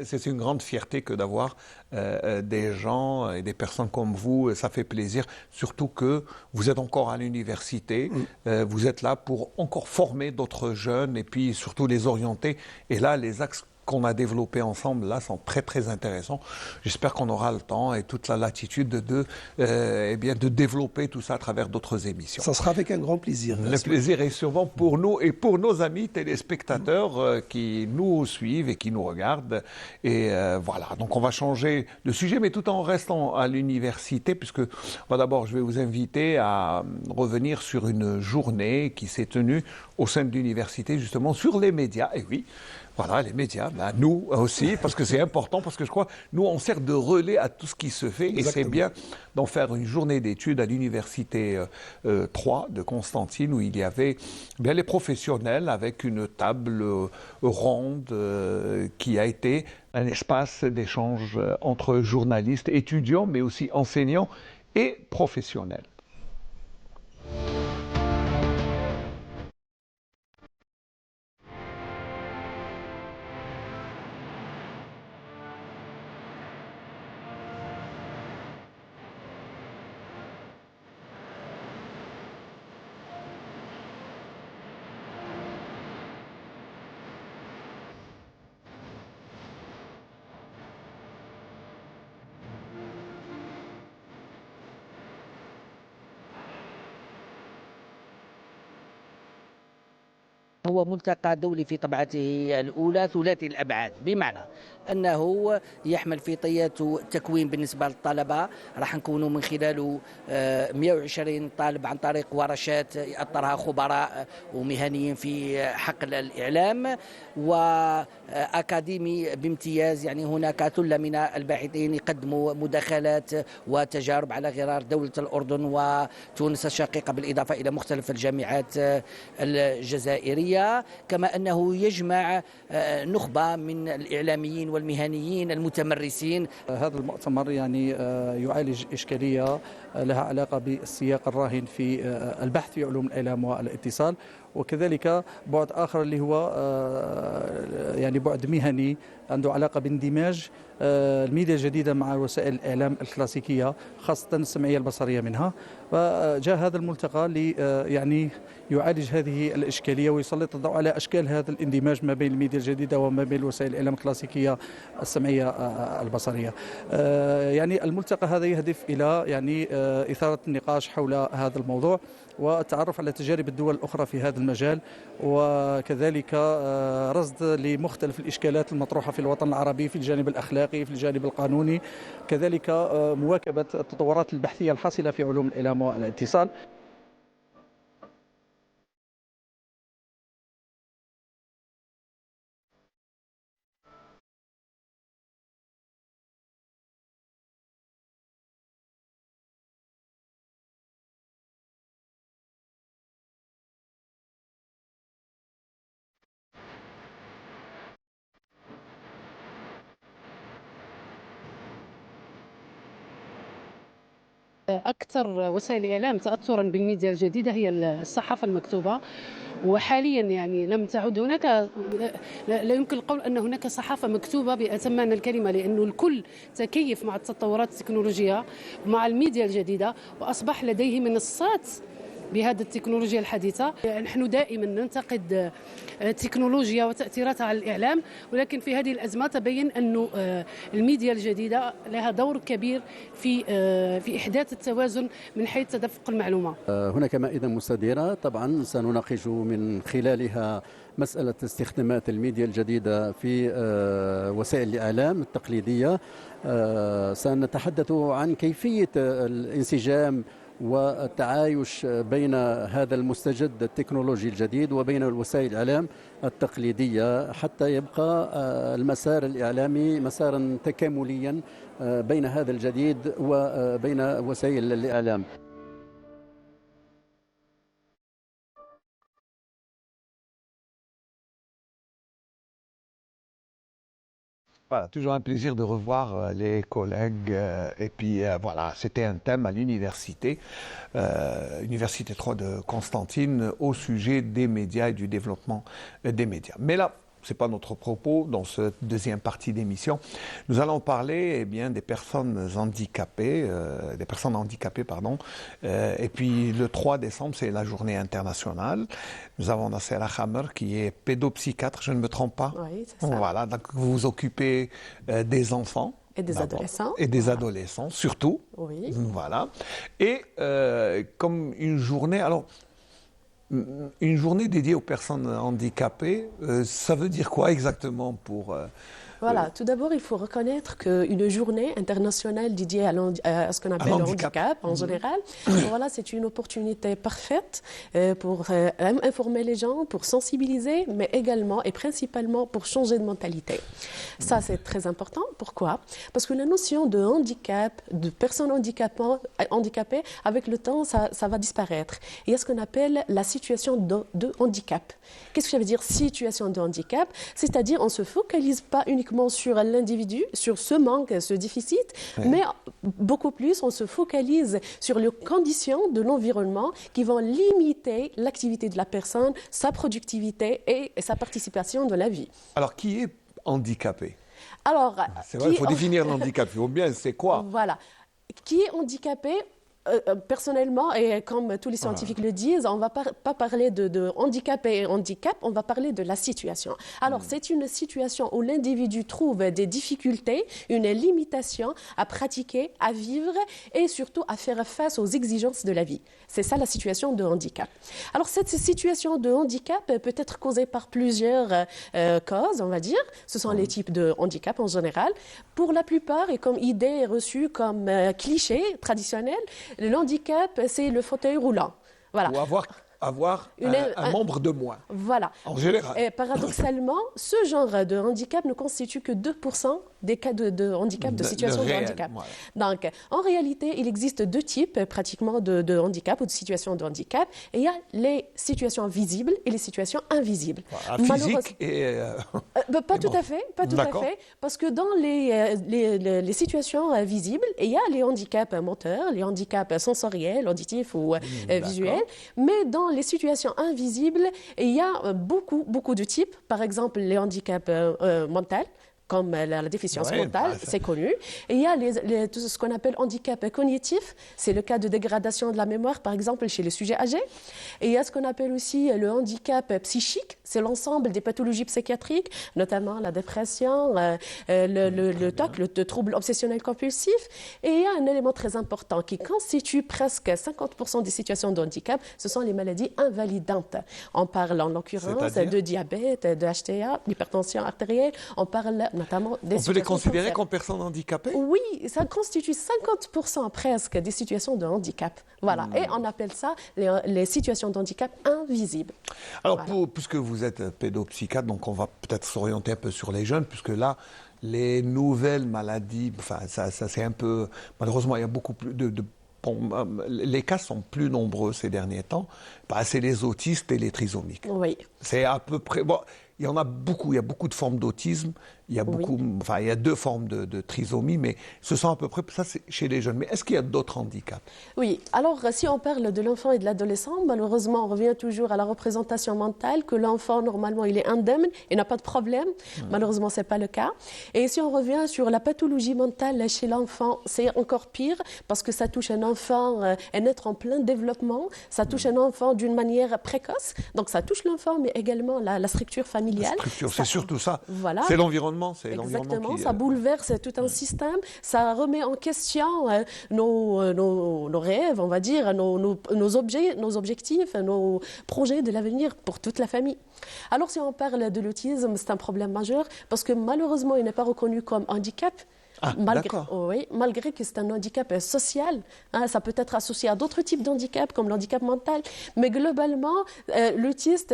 c'est une grande fierté que d'avoir des gens et des personnes comme vous. Ça fait plaisir. Surtout que vous êtes encore à l'université. Vous êtes là pour encore former d'autres jeunes et puis surtout les orienter. Et là, les axes qu'on a développés ensemble là sont très très intéressants. J'espère qu'on aura le temps et toute la latitude de développer tout ça à travers d'autres émissions. Ça sera avec un grand plaisir. Le plaisir est sûrement pour nous et pour nos amis téléspectateurs qui nous suivent et qui nous regardent. Et voilà, donc on va changer de sujet, mais tout en restant à l'université, puisque d'abord je vais vous inviter à revenir sur une journée qui s'est tenue au sein de l'université, justement sur les médias. Et oui, voilà, les médias, nous aussi, parce que c'est important, parce que je crois, nous, on sert de relais à tout ce qui se fait, et c'est bien d'en faire une journée d'études à l'université 3 de Constantine, où il y avait bien les professionnels, avec une table ronde qui a été un espace d'échange entre journalistes, étudiants, mais aussi enseignants et professionnels. هو ملتقى دولي في طبعته الأولى ثلاثي الأبعاد، بمعنى أنه يحمل في طياته تكوين بالنسبة للطلبة، راح نكونوا من خلاله 120 طالب عن طريق ورشات أطرها خبراء ومهنيين في حقل الإعلام، وأكاديمي بامتياز، يعني هناك ثلة من الباحثين يقدموا مداخلات وتجارب على غرار دولة الأردن وتونس الشقيقة، بالإضافة إلى مختلف الجامعات الجزائرية، كما أنه يجمع نخبة من الإعلاميين والمهنيين المتمرسين. هذا المؤتمر يعني يعالج إشكالية لها علاقة بالسياق الراهن في البحث في علوم الإعلام والاتصال، وكذلك بعد آخر اللي هو يعني بعد مهني عنده علاقة باندماج الميديا الجديدة مع وسائل الإعلام الكلاسيكية، خاصة السمعية البصرية منها. فجاء هذا الملتقى يعني يعالج هذه الإشكالية ويسلط الضوء على أشكال هذا الاندماج ما بين الميديا الجديدة وما بين وسائل الإعلام الكلاسيكية السمعية البصرية. يعني الملتقى هذا يهدف إلى يعني إثارة النقاش حول هذا الموضوع والتعرف على تجارب الدول الأخرى في هذا المجال، وكذلك رصد لمختلف الإشكالات المطروحة في الوطن العربي في الجانب الأخلاقي، في الجانب القانوني، كذلك مواكبة التطورات البحثية الحاصلة في علوم الإعلام والاتصال. أكثر وسائل الإعلام تأثرا بالميديا الجديدة هي الصحافة المكتوبة، وحاليا يعني لم تعد هناك، لا يمكن القول أن هناك صحافة مكتوبة بأتم معنى الكلمة، لأنه الكل تكيف مع التطورات التكنولوجية مع الميديا الجديدة وأصبح لديه منصات بهذه التكنولوجيا الحديثة. نحن دائما ننتقد التكنولوجيا وتأثيراتها على الإعلام، ولكن في هذه الأزمة تبين أن الميديا الجديدة لها دور كبير في إحداث التوازن من حيث تدفق المعلومة. هناك مائدة مستديرة طبعا سنناقش من خلالها مسألة استخدامات الميديا الجديدة في وسائل الإعلام التقليدية. سنتحدث عن كيفية الانسجام والتعايش بين هذا المستجد التكنولوجي الجديد وبين وسائل الإعلام التقليدية حتى يبقى المسار الإعلامي مسارا تكامليا بين هذا الجديد وبين وسائل الإعلام. Voilà, toujours un plaisir de revoir les collègues. Et puis voilà, c'était un thème à l'université, Université 3 de Constantine, au sujet des médias et du développement des médias. Mais là, c'est pas notre propos dans cette deuxième partie d'émission. Nous allons parler des personnes handicapées, et puis le 3 décembre, c'est la journée internationale. Nous avons Nasser Khamer qui est pédopsychiatre, je ne me trompe pas. Oui, c'est ça. Voilà, donc vous vous occupez des enfants. Et des adolescents. Et des adolescents, surtout. Oui. Voilà. Et comme une journée, une journée dédiée aux personnes handicapées, ça veut dire quoi exactement pour... Voilà, tout d'abord, il faut reconnaître qu'une journée internationale dédiée à ce qu'on appelle le handicap en général, voilà, c'est une opportunité parfaite pour informer les gens, pour sensibiliser, mais également et principalement pour changer de mentalité. Ça, c'est très important. Pourquoi? Parce que la notion de handicap, de personnes handicapées, avec le temps, ça va disparaître. Il y a ce qu'on appelle la situation de handicap. Qu'est-ce que ça veut dire situation de handicap? C'est-à-dire on ne se focalise pas uniquement sur l'individu, sur ce manque, ce déficit, mais beaucoup plus on se focalise sur les conditions de l'environnement qui vont limiter l'activité de la personne, sa productivité et sa participation dans la vie. Alors, qui est handicapé? Alors, c'est vrai, il faut définir l'handicap, il faut bien, c'est quoi? Voilà. Qui est handicapé? Personnellement, et comme tous les scientifiques le disent, on ne va pas parler de handicap et handicap, on va parler de la situation. Alors, c'est une situation où l'individu trouve des difficultés, une limitation à pratiquer, à vivre et surtout à faire face aux exigences de la vie. C'est ça la situation de handicap. Alors, cette situation de handicap peut être causée par plusieurs causes, on va dire. Ce sont les types de handicap en général. Pour la plupart, et comme idée reçue comme cliché traditionnel, le handicap, c'est le fauteuil roulant. Voilà. Ou avoir un membre de moins. Voilà. En général. Et paradoxalement, ce genre de handicap ne constitue que 2% des cas de handicap, de situation de handicap. Voilà. Donc, en réalité, il existe deux types pratiquement de handicap ou de situations de handicap. Et il y a les situations visibles et les situations invisibles. Voilà, physique et... pas tout à fait, parce que dans les situations visibles, il y a les handicaps moteurs, les handicaps sensoriels, auditifs ou visuels, mais dans les situations invisibles, il y a beaucoup de types. Par exemple, les handicaps mentaux, comme la déficience mentale, c'est connu. Et il y a tout ce qu'on appelle handicap cognitif, c'est le cas de dégradation de la mémoire, par exemple, chez les sujets âgés. Et il y a ce qu'on appelle aussi le handicap psychique, c'est l'ensemble des pathologies psychiatriques, notamment la dépression, le TOC, le trouble obsessionnel compulsif. Et il y a un élément très important qui constitue presque 50% des situations de handicap, ce sont les maladies invalidantes. On parle en l'occurrence de diabète, de HTA, d'hypertension artérielle, on parle notamment des On peut les considérer comme personnes handicapées? Oui, ça constitue 50% presque des situations de handicap. Voilà, et on appelle ça les situations de handicap invisibles. Alors, voilà. Puisque vous êtes pédopsychiatre, donc on va peut-être s'orienter un peu sur les jeunes, puisque là, les nouvelles maladies, ça c'est un peu... Malheureusement, il y a beaucoup plus les cas sont plus nombreux ces derniers temps. C'est les autistes et les trisomiques. Oui. C'est à peu près... Bon, il y en a beaucoup, il y a beaucoup de formes d'autisme, il y a il y a 2 formes de trisomie, mais ce sont à peu près, ça c'est chez les jeunes. Mais est-ce qu'il y a d'autres handicaps? Oui, alors si on parle de l'enfant et de l'adolescent, malheureusement on revient toujours à la représentation mentale, que l'enfant normalement il est indemne, il n'a pas de problème, malheureusement ce n'est pas le cas. Et si on revient sur la pathologie mentale chez l'enfant, c'est encore pire, parce que ça touche un enfant, un être en plein développement, ça touche un enfant d'une manière précoce, donc ça touche l'enfant, mais également la structure familiale. C'est surtout ça. Voilà. C'est l'environnement. Exactement, ça bouleverse tout un système, ça remet en question nos rêves, on va dire, nos objectifs, nos projets de l'avenir pour toute la famille. Alors si on parle de l'autisme, c'est un problème majeur parce que malheureusement, il n'est pas reconnu comme handicap. Malgré que c'est un handicap social, ça peut être associé à d'autres types d'handicap comme l'handicap mental, mais globalement, l'autisme,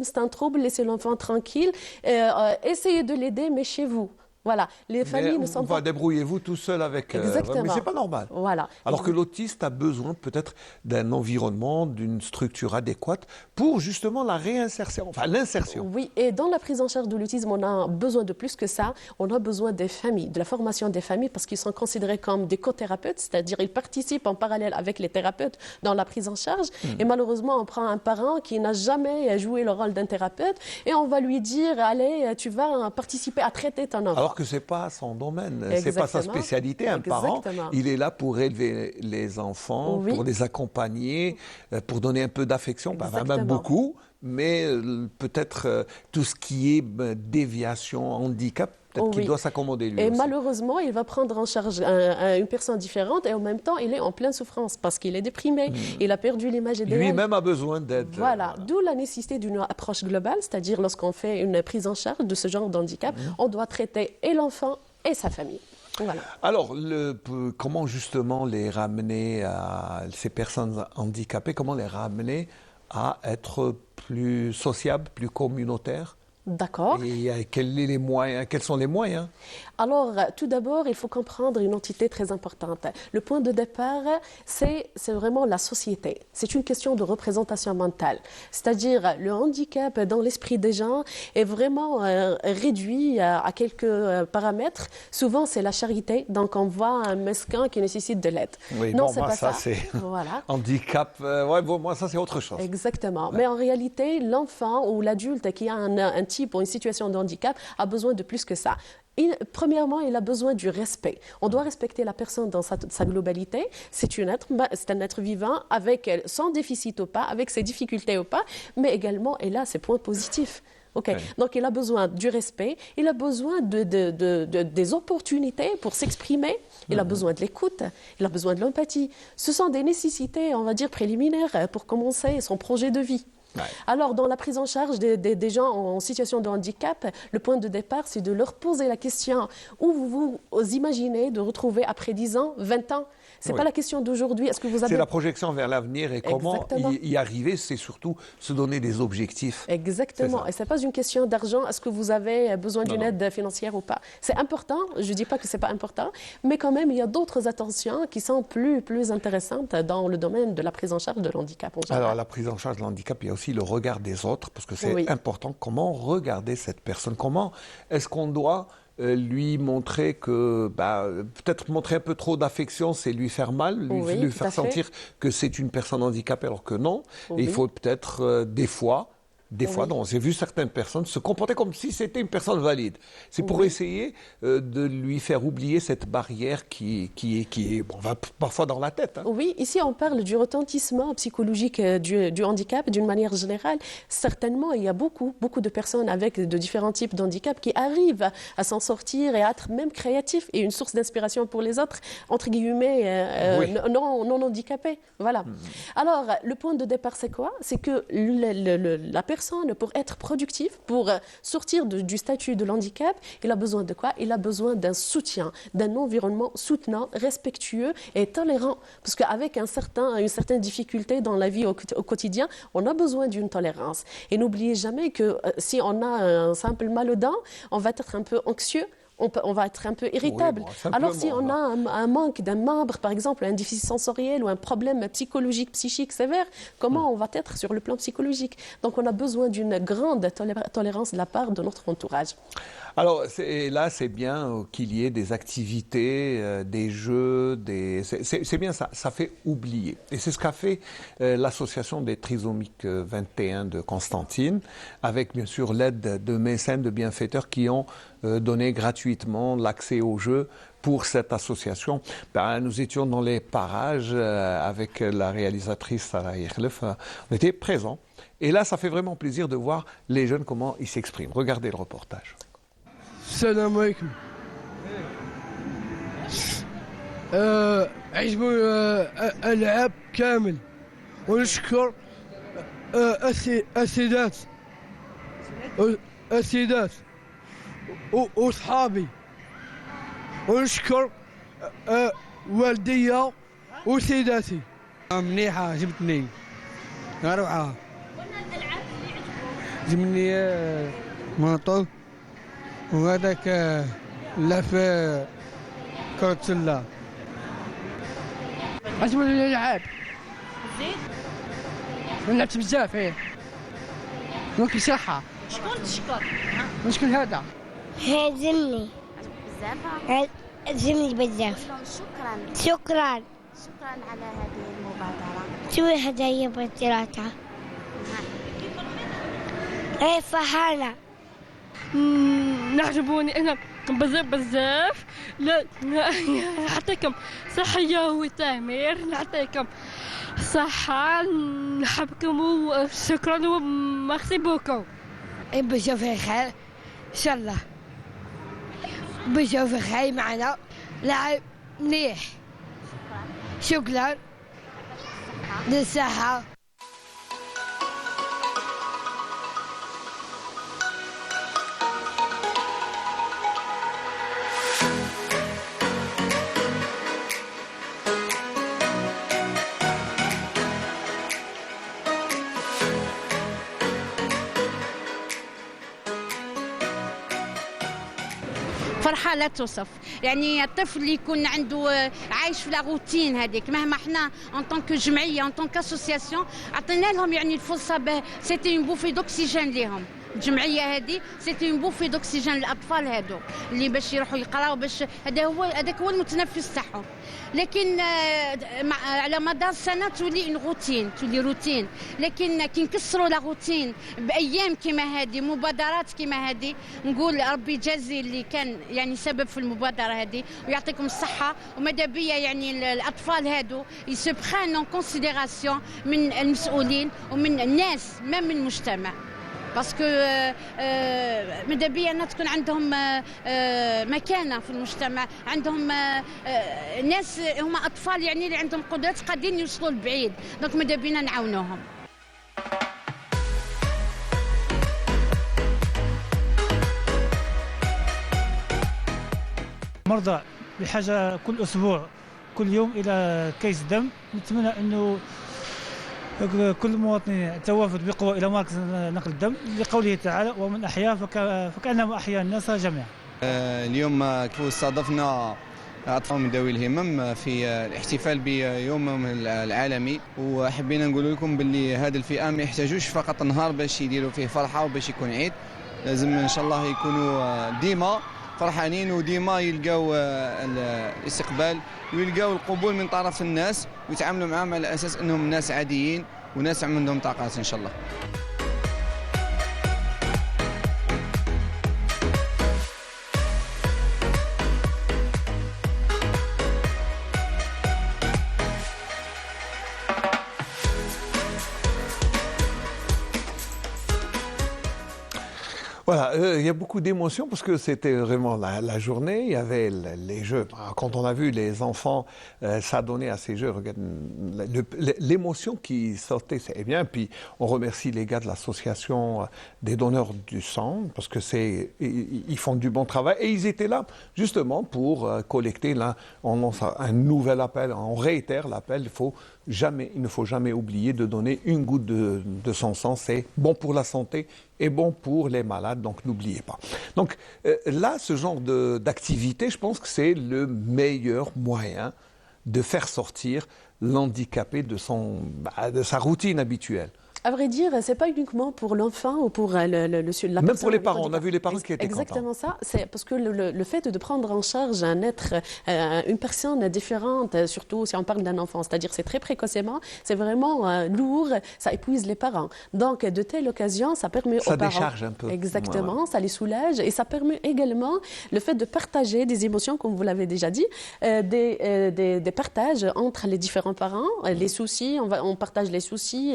c'est un trouble, laissez l'enfant tranquille, essayez de l'aider, mais chez vous. Voilà, les familles ne Mais sont pas... débrouillez-vous tout seul avec... Exactement. mais c'est pas normal. Voilà. Alors que l'autiste a besoin peut-être d'un environnement, d'une structure adéquate pour justement la réinsertion, enfin l'insertion. Oui, et dans la prise en charge de l'autisme, on a besoin de plus que ça. On a besoin des familles, de la formation des familles, parce qu'ils sont considérés comme des co-thérapeutes, c'est-à-dire ils participent en parallèle avec les thérapeutes dans la prise en charge. Et malheureusement, on prend un parent qui n'a jamais joué le rôle d'un thérapeute et on va lui dire, allez, tu vas participer à traiter ton enfant. Alors que ce n'est pas son domaine, ce n'est pas sa spécialité. Un parent, il est là pour élever les enfants, Oui. pour les accompagner, pour donner un peu d'affection, même beaucoup, mais peut-être tout ce qui est déviation, handicap, peut-être qu'il doit s'accommoder lui Et aussi. malheureusement, il va prendre en charge une personne différente et en même temps, il est en pleine souffrance parce qu'il est déprimé, il a perdu l'image idéale. Lui-même a besoin d'aide. Voilà, d'où la nécessité d'une approche globale, c'est-à-dire lorsqu'on fait une prise en charge de ce genre d'handicap, on doit traiter et l'enfant et sa famille. Voilà. Alors, comment justement les ramener à ces personnes handicapées, comment les ramener à être plus sociables, plus communautaires? D'accord. Et quels sont les moyens? Alors, tout d'abord, il faut comprendre une entité très importante. Le point de départ, c'est vraiment la société. C'est une question de représentation mentale. C'est-à-dire, le handicap dans l'esprit des gens est vraiment réduit à quelques paramètres. Souvent, c'est la charité. Donc, on voit un mesquin qui nécessite de l'aide. Oui, non, bon, c'est moi, pas ça. C'est voilà. handicap. Moi, ça, c'est autre chose. Exactement. Ouais. Mais en réalité, l'enfant ou l'adulte qui a un type ou une situation de handicap a besoin de plus que ça. Premièrement, il a besoin du respect. On doit respecter la personne dans sa globalité. C'est un être vivant avec son déficit ou pas, avec ses difficultés ou pas, mais également, et là, ses points positifs. Okay. Oui. Donc, il a besoin du respect, il a besoin des opportunités pour s'exprimer, il a besoin de l'écoute, il a besoin de l'empathie. Ce sont des nécessités, on va dire, préliminaires pour commencer son projet de vie. Ouais. Alors, dans la prise en charge des gens en situation de handicap, le point de départ, c'est de leur poser la question où vous imaginez de retrouver après 10 ans, 20 ans. Ce n'est pas la question d'aujourd'hui. Est-ce que vous avez... C'est la projection vers l'avenir et comment y arriver, c'est surtout se donner des objectifs. Exactement. Et ce n'est pas une question d'argent. Est-ce que vous avez besoin d'une aide financière ou pas? C'est important. Je ne dis pas que ce n'est pas important. Mais quand même, il y a d'autres attentions qui sont plus intéressantes dans le domaine de la prise en charge de l'handicap. Alors, la prise en charge de l'handicap, il y a aussi le regard des autres, parce que c'est important. Comment regarder cette personne? Comment est-ce qu'on doit lui montrer que, peut-être montrer un peu trop d'affection, c'est lui faire mal, lui faire sentir que c'est une personne handicapée, alors que non. Et il faut peut-être, des fois, non, j'ai vu certaines personnes se comporter comme si c'était une personne valide. C'est pour essayer de lui faire oublier cette barrière qui va parfois dans la tête. Hein. Oui, ici on parle du retentissement psychologique du handicap d'une manière générale. Certainement, il y a beaucoup de personnes avec de différents types de handicap qui arrivent à s'en sortir et à être même créatifs et une source d'inspiration pour les autres, entre guillemets, non handicapés. Voilà. Alors, le point de départ, c'est quoi? C'est que la personne, pour être productif, pour sortir du statut de l'handicap, il a besoin de quoi? Il a besoin d'un soutien, d'un environnement soutenant, respectueux et tolérant. Parce qu'avec une certaine difficulté dans la vie au quotidien, on a besoin d'une tolérance. Et n'oubliez jamais que si on a un simple mal aux dents, on va être un peu anxieux, on va être un peu irritable. Oui, alors si on a un manque d'un membre, par exemple, un déficit sensoriel ou un problème psychologique, psychique sévère, comment on va être sur le plan psychologique? Donc on a besoin d'une grande tolérance de la part de notre entourage. Alors là, c'est bien qu'il y ait des activités, des jeux, c'est bien ça, ça fait oublier. Et c'est ce qu'a fait l'association des trisomiques 21 de Constantine, avec bien sûr l'aide de mécènes, de bienfaiteurs qui ont donné gratuitement l'accès aux jeux pour cette association. Nous étions dans les parages avec la réalisatrice Sarah Yerlef, on était présents. Et là, ça fait vraiment plaisir de voir les jeunes, comment ils s'expriment. Regardez le reportage. السلام عليكم. عجبوا الألعاب كامل ونشكر السيدات وصحابي ونشكر والديا وسيداتي. مليحة عجبتني روعة. عجبني ماطو وهذاك لا في كرة السلة. عجبني الألعاب. زيد؟ لعبت بزاف إيه. ممكن صحة. شكون تشكر؟ مشكل هذا. هازمني. بزاف؟ هازمني بزاف. شكرا. شكرا على هذه المبادرة. شو الهدايا بطيراتها؟ ايه فرحانة. نعجبوني انا بزاف. لا نعطيكم صحية وتعمير، نعطيكم صحة، نحبكم وشكرا وميرسي بوكو. بشوفك خير ان شاء الله. بشوفك خير معنا. لعب مليح. شكرا للصحة. فرحة لا توصف. يعني الطفل اللي يكون عنده عايش في لا روتين هذيك، مهما احنا ان طونك جمعيه ان طونك اسوسياسيون عطينا لهم يعني الفرصه، سيتي اون بوفي دوكسيجين ليهم. الجمعيه هذه سيتي اون بوفي دوكسيجين للاطفال هادو اللي باش يروحوا يقراوا، باش هذاك هو المتنفس تاعهم. لكن على مدار السنه تولي روتين. لكن كي نكسروا لا روتين بايام كيما هذه، مبادرات كيما هذه، نقول ربي يجازي اللي كان يعني سبب في المبادره هذه ويعطيكم الصحه. وماذا بيا يعني الاطفال هادو يسو بران اون كونسيديراسيون من المسؤولين ومن الناس، ما من المجتمع. باسكو ماذا بيا أن تكون عندهم مكانه في المجتمع، عندهم ناس هما اطفال يعني اللي عندهم قدرات قادرين يوصلوا لبعيد، دونك ماذا بينا نعاونوهم. مرضى بحاجه كل اسبوع كل يوم الى كيس دم. نتمنى انه كل مواطن يتوافد بقوة إلى مركز نقل الدم لقوله تعالى ومن أحيا فكأنما أحيا الناس جميعا. اليوم استضفنا أطفال من ذوي الهمم في الاحتفال بيومهم العالمي، وحبينا نقول لكم باللي هذه الفئة ما يحتاجوش فقط نهار باش يديروا فيه فرحة وباش يكون عيد، لازم إن شاء الله يكونوا ديما فرحانين وديما يلقاو الاستقبال ويلقاو القبول من طرف الناس ويتعاملوا معهم على اساس انهم ناس عاديين وناس عندهم طاقات ان شاء الله. Voilà, il y a beaucoup d'émotions parce que c'était vraiment la journée. Il y avait les jeux. Quand on a vu les enfants s'adonner à ces jeux, l'émotion qui sortait, c'est bien. Puis on remercie les gars de l'association des donneurs du sang parce que ils font du bon travail et ils étaient là justement pour collecter. Là, on lance un nouvel appel, on réitère l'appel. Il ne faut jamais oublier de donner une goutte de son sang. C'est bon pour la santé et bon pour les malades, donc n'oubliez pas. Donc là, ce genre d'activité, je pense que c'est le meilleur moyen de faire sortir l'handicapé de sa routine habituelle. À vrai dire, c'est pas uniquement pour l'enfant ou pour la personne. Même pour les parents, on a vu les parents qui étaient exactement contents. Ça, c'est parce que le fait de prendre en charge un être, une personne différente, surtout si on parle d'un enfant, c'est-à-dire c'est très précocement, c'est vraiment lourd, ça épuise les parents. Donc de telle occasion, ça permet aux parents. Ça décharge un peu. Exactement, ça les soulage et ça permet également le fait de partager des émotions, comme vous l'avez déjà dit, des partages entre les différents parents, les soucis, on partage les soucis,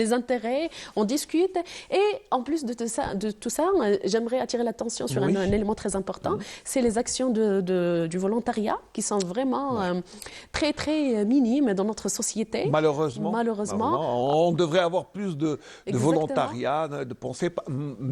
les intérêts, on discute. Et en plus de tout ça, j'aimerais attirer l'attention sur un élément très important, c'est les actions du volontariat qui sont vraiment très très minimes dans notre société. Malheureusement. On devrait avoir plus de volontariat, de pensée,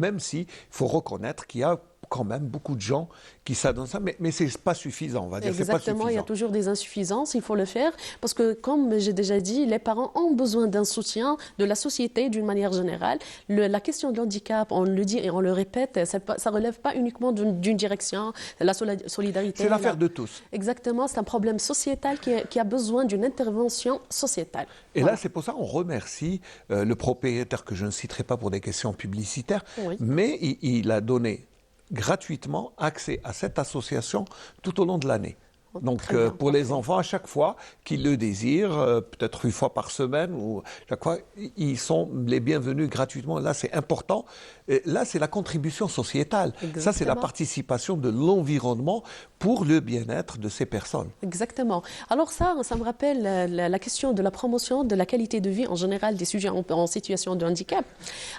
même s'il faut reconnaître qu'il y a quand même beaucoup de gens qui s'adonnent ça, mais ce n'est pas suffisant, on va dire. Exactement, c'est pas suffisant. Il y a toujours des insuffisances, il faut le faire, parce que comme j'ai déjà dit, les parents ont besoin d'un soutien de la société d'une manière générale. La question de l'handicap, on le dit et on le répète, ça ne relève pas uniquement d'une direction, la solidarité. C'est l'affaire de tous. Exactement, c'est un problème sociétal qui a besoin d'une intervention sociétale. Et là, c'est pour ça qu'on remercie le propriétaire, que je ne citerai pas pour des questions publicitaires, mais il a donné gratuitement accès à cette association tout au long de l'année. Donc pour les enfants, à chaque fois qu'ils le désirent, peut-être une fois par semaine, ou chaque fois, ils sont les bienvenus gratuitement. Là, c'est important. Et là, c'est la contribution sociétale. Exactement. Ça, c'est la participation de l'environnement pour le bien-être de ces personnes. Exactement. Alors ça me rappelle la question de la promotion de la qualité de vie en général des sujets en situation de handicap.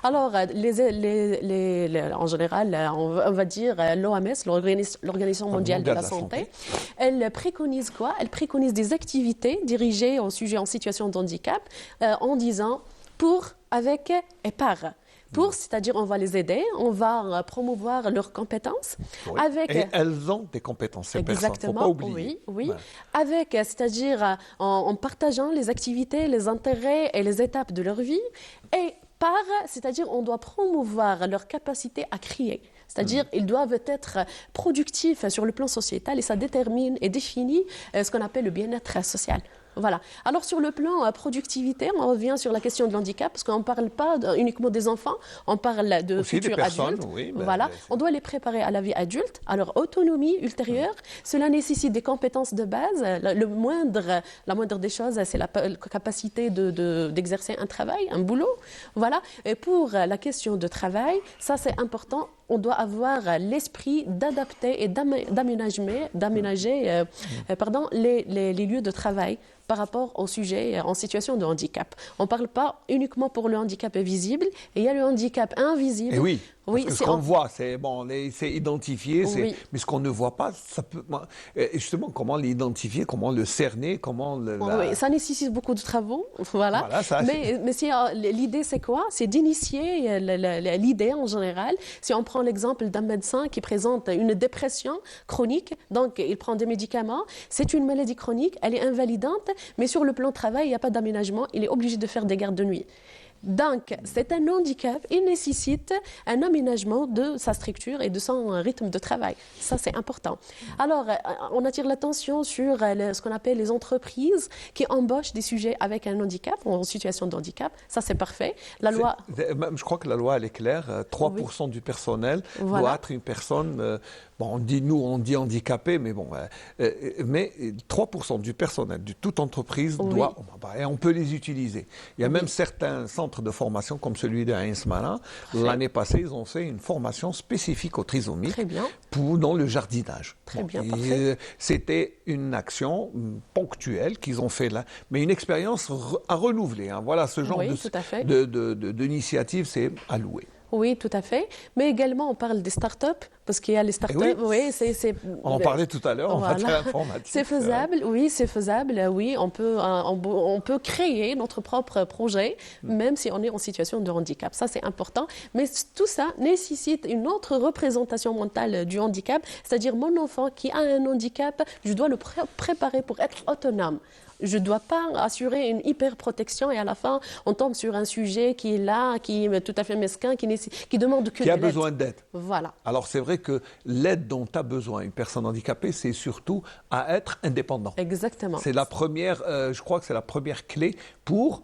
Alors, en général, on va dire l'OMS, l'Organisation mondiale de la santé, elle préconise quoi? Elle préconise des activités dirigées aux sujets en situation de handicap en disant pour, avec et par. Pour, c'est-à-dire on va les aider, on va promouvoir leurs compétences. Oui. Et elles ont des compétences, ces personnes, il ne faut pas oublier. Oui. Ouais. Avec, c'est-à-dire en partageant les activités, les intérêts et les étapes de leur vie. Et par, c'est-à-dire on doit promouvoir leur capacité à créer. C'est-à-dire ils doivent être productifs sur le plan sociétal et ça détermine et définit ce qu'on appelle le bien-être social. Voilà. Alors sur le plan productivité, on revient sur la question de l'handicap parce qu'on ne parle pas uniquement des enfants, on parle de futurs adultes. Oui, voilà. On doit les préparer à la vie adulte, à leur autonomie ultérieure. Cela nécessite des compétences de base. La moindre des choses, c'est la capacité d'exercer un travail, un boulot. Voilà. Et pour la question de travail, ça c'est important. On doit avoir l'esprit d'adapter et d'aménager les lieux de travail par rapport au sujet en situation de handicap. On ne parle pas uniquement pour le handicap visible, et il y a le handicap invisible. Et oui, parce que ce qu'on voit, c'est identifié, mais ce qu'on ne voit pas, ça peut... Justement, comment l'identifier, comment le cerner, comment le... Oui, ça nécessite beaucoup de travaux, voilà. Mais l'idée, c'est quoi? C'est d'initier l'idée en général. Si on prend l'exemple d'un médecin qui présente une dépression chronique, donc il prend des médicaments, c'est une maladie chronique, elle est invalidante, mais sur le plan travail, il n'y a pas d'aménagement, il est obligé de faire des gardes de nuit. Donc, c'est un handicap, il nécessite un aménagement de sa structure et de son rythme de travail. Ça, c'est important. Alors, on attire l'attention sur ce qu'on appelle les entreprises qui embauchent des sujets avec un handicap ou en situation de handicap. Ça, c'est parfait. La loi... Je crois que la loi, elle est claire. 3% du personnel doit être une personne... on dit handicapé, mais bon... mais 3% du personnel de toute entreprise doit... Et on peut les utiliser. Il y a même certains centres de formation comme celui de Aïns Mara. L'année passée, ils ont fait une formation spécifique aux trisomies dans le jardinage. Très bien, parfait. C'était une action ponctuelle qu'ils ont fait là, mais une expérience à renouveler. Voilà, ce genre d'initiative, c'est à louer. Oui, tout à fait. Mais également, on parle des start-up, parce qu'il y a les start-up. On en parlait tout à l'heure en matière informatique. C'est faisable, c'est faisable. Oui, on peut créer notre propre projet, même si on est en situation de handicap. Ça, c'est important. Mais tout ça nécessite une autre représentation mentale du handicap, c'est-à-dire mon enfant qui a un handicap, je dois le préparer pour être autonome. Je ne dois pas assurer une hyper-protection et à la fin, on tombe sur un sujet qui est là, qui est tout à fait mesquin, qui demande que de l'aide. Qui a besoin d'aide. Voilà. Alors, c'est vrai que l'aide dont a besoin une personne handicapée, c'est surtout à être indépendant. Exactement. C'est la première, je crois que c'est la première clé pour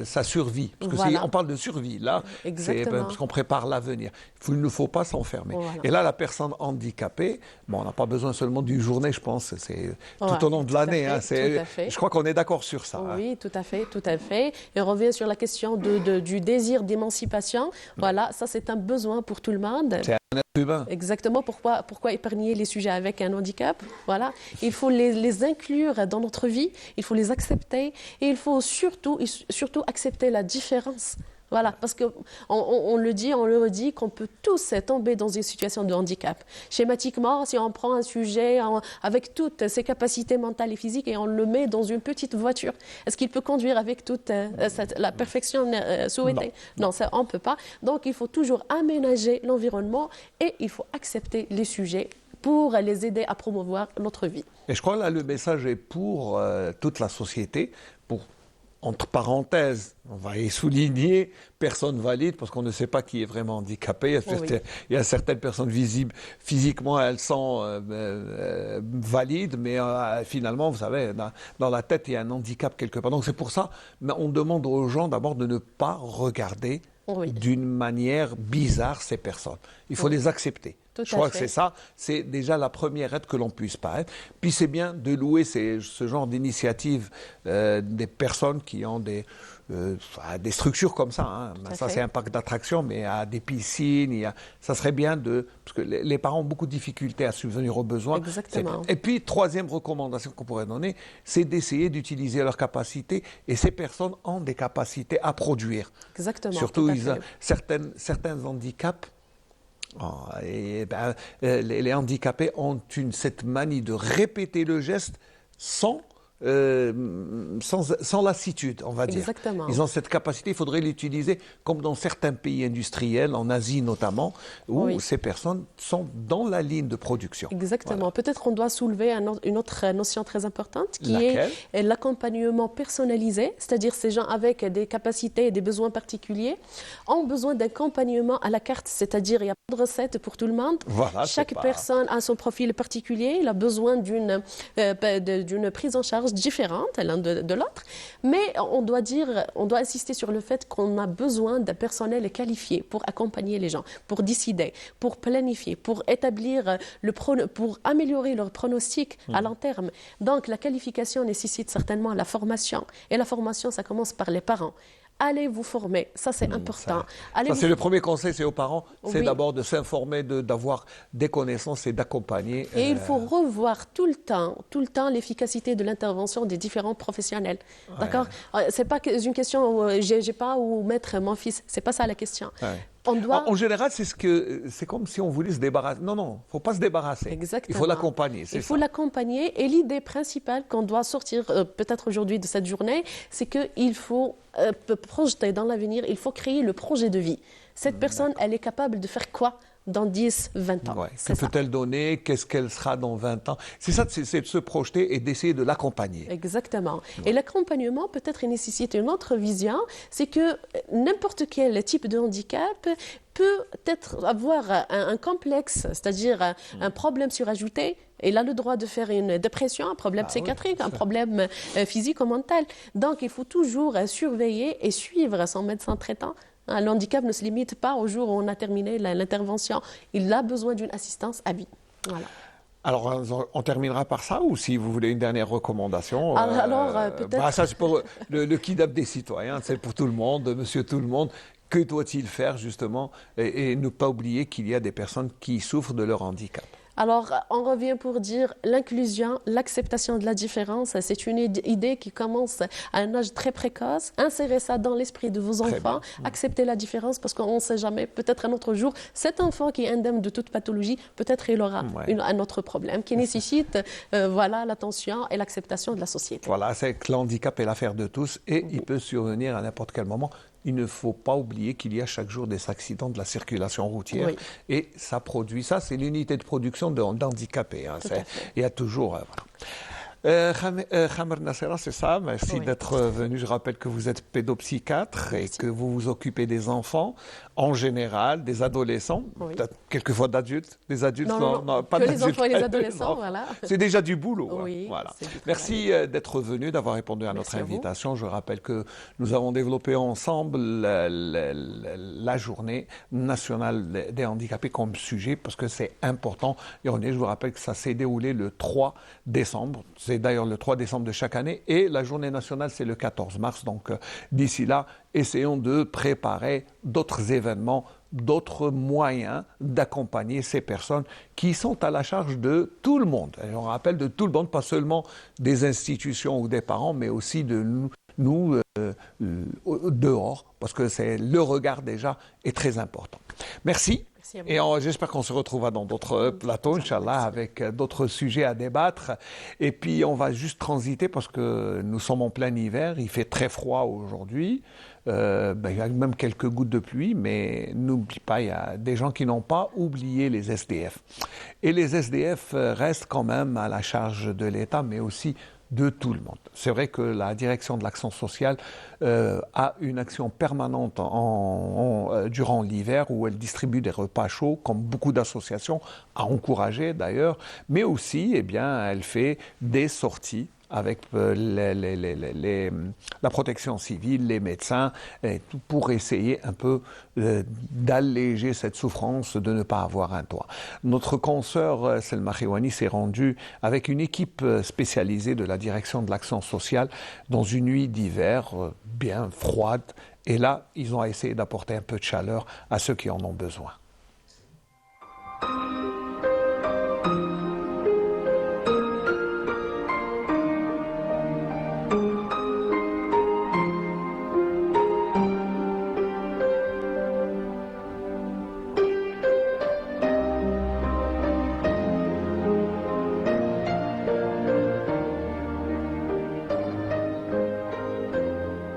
sa survie. Parce que si on parle de survie, là, c'est parce qu'on prépare l'avenir. Il ne faut pas s'enfermer. Voilà. Et là, la personne handicapée, on n'a pas besoin seulement d'une journée, je pense, c'est tout au long de l'année. Je crois qu'on est d'accord sur ça. Oui, tout à fait, tout à fait. Et on revient sur la question du désir d'émancipation. Voilà, ça c'est un besoin pour tout le monde. C'est un être humain. Exactement. Pourquoi épargner les sujets avec un handicap? Voilà. Il faut les inclure dans notre vie, il faut les accepter et il faut surtout accepter la différence. Voilà, parce qu'on le dit, on le redit, qu'on peut tous tomber dans une situation de handicap. Schématiquement, si on prend un sujet avec toutes ses capacités mentales et physiques et on le met dans une petite voiture, est-ce qu'il peut conduire avec toute la perfection souhaitée? Non, ça, on ne peut pas. Donc, il faut toujours aménager l'environnement et il faut accepter les sujets pour les aider à promouvoir notre vie. Et je crois que là, le message est pour toute la société, pour, entre parenthèses, on va y souligner, personnes valides, parce qu'on ne sait pas qui est vraiment handicapé. Il y a certaines personnes visibles, physiquement, elles sont valides, mais finalement, vous savez, dans la tête, il y a un handicap quelque part. Donc c'est pour ça, on demande aux gens d'abord de ne pas regarder d'une manière bizarre ces personnes. Il faut les accepter. Je crois que c'est ça, c'est déjà la première aide que l'on puisse pas. Puis c'est bien de louer ce genre d'initiative des personnes qui ont des structures comme ça. Hein. Ça c'est un parc d'attractions, mais à des piscines, ça serait bien parce que les parents ont beaucoup de difficultés à subvenir aux besoins. Exactement. Et puis troisième recommandation qu'on pourrait donner, c'est d'essayer d'utiliser leurs capacités. Et ces personnes ont des capacités à produire. Exactement. Surtout certains handicaps. Les handicapés ont cette manie de répéter le geste sans lassitude, on va dire. Exactement. Ils ont cette capacité, il faudrait l'utiliser comme dans certains pays industriels, en Asie notamment, où ces personnes sont dans la ligne de production. Exactement. Voilà. Peut-être qu'on doit soulever une autre notion très importante qui est l'accompagnement personnalisé, c'est-à-dire ces gens avec des capacités et des besoins particuliers ont besoin d'accompagnement à la carte, c'est-à-dire il n'y a pas de recette pour tout le monde. Voilà, chaque personne a son profil particulier, il a besoin d'une prise en charge différente l'un de l'autre, mais on doit insister sur le fait qu'on a besoin d'un personnel qualifié pour accompagner les gens, pour décider, pour planifier, pour établir pour améliorer leur pronostic à long terme. Donc la qualification nécessite certainement la formation, et la formation ça commence par les parents. Allez vous former, ça c'est important. C'est le premier conseil, c'est aux parents, c'est d'abord de s'informer, d'avoir des connaissances et d'accompagner. Et il faut revoir tout le temps l'efficacité de l'intervention des différents professionnels. D'accord ? C'est pas une question où j'ai pas où mettre mon fils, c'est pas ça la question. En général, c'est comme si on voulait se débarrasser. Non, il ne faut pas se débarrasser. Exactement. Il faut l'accompagner. Il faut l'accompagner. Et l'idée principale qu'on doit sortir peut-être aujourd'hui de cette journée, c'est qu'il faut projeter dans l'avenir, il faut créer le projet de vie. Cette personne, elle est capable de faire quoi dans 10, 20 ans? Que peut-elle donner? Qu'est-ce qu'elle sera dans 20 ans? C'est ça, c'est de se projeter et d'essayer de l'accompagner. Exactement. Et l'accompagnement, peut-être, nécessite une autre vision, c'est que n'importe quel type de handicap peut avoir un complexe, c'est-à-dire un problème surajouté. Il a le droit de faire une dépression, un problème psychiatrique, un problème physique ou mental. Donc, il faut toujours surveiller et suivre son médecin traitant. Le handicap ne se limite pas au jour où on a terminé l'intervention. Il a besoin d'une assistance à vie. Voilà. Alors, on terminera par ça, ou si vous voulez une dernière recommandation peut-être... ça, c'est pour le kidnap des citoyens, c'est pour tout le monde, monsieur tout le monde. Que doit-il faire, justement, et ne pas oublier qu'il y a des personnes qui souffrent de leur handicap? Alors, on revient pour dire l'inclusion, l'acceptation de la différence. C'est une idée qui commence à un âge très précoce. Insérez ça dans l'esprit de vos enfants. Acceptez la différence parce qu'on ne sait jamais. Peut-être un autre jour, cet enfant qui est indemne de toute pathologie, peut-être il aura un autre problème qui nécessite l'attention et l'acceptation de la société. Voilà, c'est que l'handicap est l'affaire de tous et il peut survenir à n'importe quel moment. Il ne faut pas oublier qu'il y a chaque jour des accidents de la circulation routière et ça produit, ça c'est l'unité de production d'handicapés. Hein, il y a toujours... Khamer Nassera, c'est ça, merci d'être venu. Je rappelle que vous êtes pédopsychiatre et que vous vous occupez des enfants en général, des adolescents, peut-être quelquefois d'adultes, des adultes, non, pas d'adultes. Les enfants et les adolescents, voilà. C'est déjà du boulot. Oui, voilà. Merci d'être venu, d'avoir répondu à notre invitation. Je rappelle que nous avons développé ensemble la journée nationale des handicapés comme sujet parce que c'est important. Et je vous rappelle que ça s'est déroulé le 3 décembre. C'est d'ailleurs le 3 décembre de chaque année et la journée nationale, c'est le 14 mars. Donc d'ici là, essayons de préparer d'autres événements, d'autres moyens d'accompagner ces personnes qui sont à la charge de tout le monde. Et on rappelle de tout le monde, pas seulement des institutions ou des parents, mais aussi de nous, dehors, parce que le regard déjà est très important. Merci. Et j'espère qu'on se retrouvera dans d'autres plateaux, Inch'Allah, avec d'autres sujets à débattre. Et puis, on va juste transiter parce que nous sommes en plein hiver. Il fait très froid aujourd'hui. Il y a même quelques gouttes de pluie, mais n'oublie pas, il y a des gens qui n'ont pas oublié les SDF. Et les SDF restent quand même à la charge de l'État, mais aussi de tout le monde. C'est vrai que la direction de l'action sociale a une action permanente durant l'hiver où elle distribue des repas chauds, comme beaucoup d'associations, à encourager d'ailleurs, mais aussi, elle fait des sorties avec la protection civile, les médecins, et tout pour essayer un peu d'alléger cette souffrance de ne pas avoir un toit. Notre consoeur Selma Khiwani s'est rendue avec une équipe spécialisée de la direction de l'action sociale dans une nuit d'hiver bien froide. Et là, ils ont essayé d'apporter un peu de chaleur à ceux qui en ont besoin.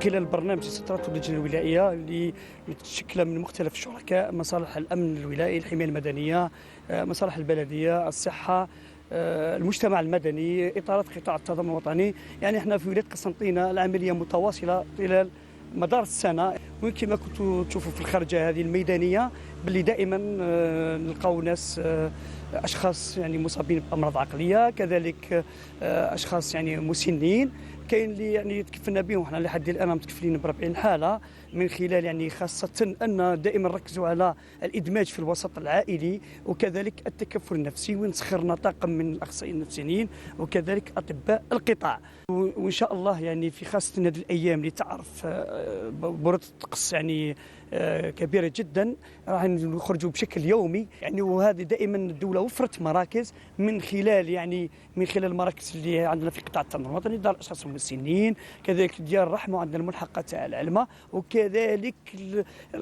خلال البرنامج استطرته اللجنه الولائيه اللي متشكله من مختلف الشركاء، مصالح الامن الولائي، الحمايه المدنيه، مصالح البلديه، الصحه، المجتمع المدني، اطارات قطاع التضامن الوطني. يعني احنا في ولايه قسنطينه العمليه متواصله طيله مدار السنه، ويمكن ما كنتوا تشوفوا في الخرجه هذه الميدانيه باللي دائما نلقاو ناس اشخاص يعني مصابين بامراض عقليه، كذلك اشخاص يعني مسنين. كاين اللي يعني تكفلنا بهم وحنا لحد الان متكفلين ب 40 حاله، من خلال يعني خاصه ان دائما ركزوا على الادماج في الوسط العائلي، وكذلك التكفل النفسي، ونسخرنا طاقم من الاخصائيين النفسيين وكذلك اطباء القطاع. وان شاء الله يعني في خاصه هذه الايام اللي تعرف بروده الطقس يعني كبيره جدا، راح نخرجوا بشكل يومي يعني. وهذه دائما الدوله وفرت مراكز من خلال المراكز اللي عندنا في قطاع التضامن الوطني، دار الاشخاص المسنين، كذلك ديار الرحمه، وعندنا الملحقه تاع العلمه، وكذلك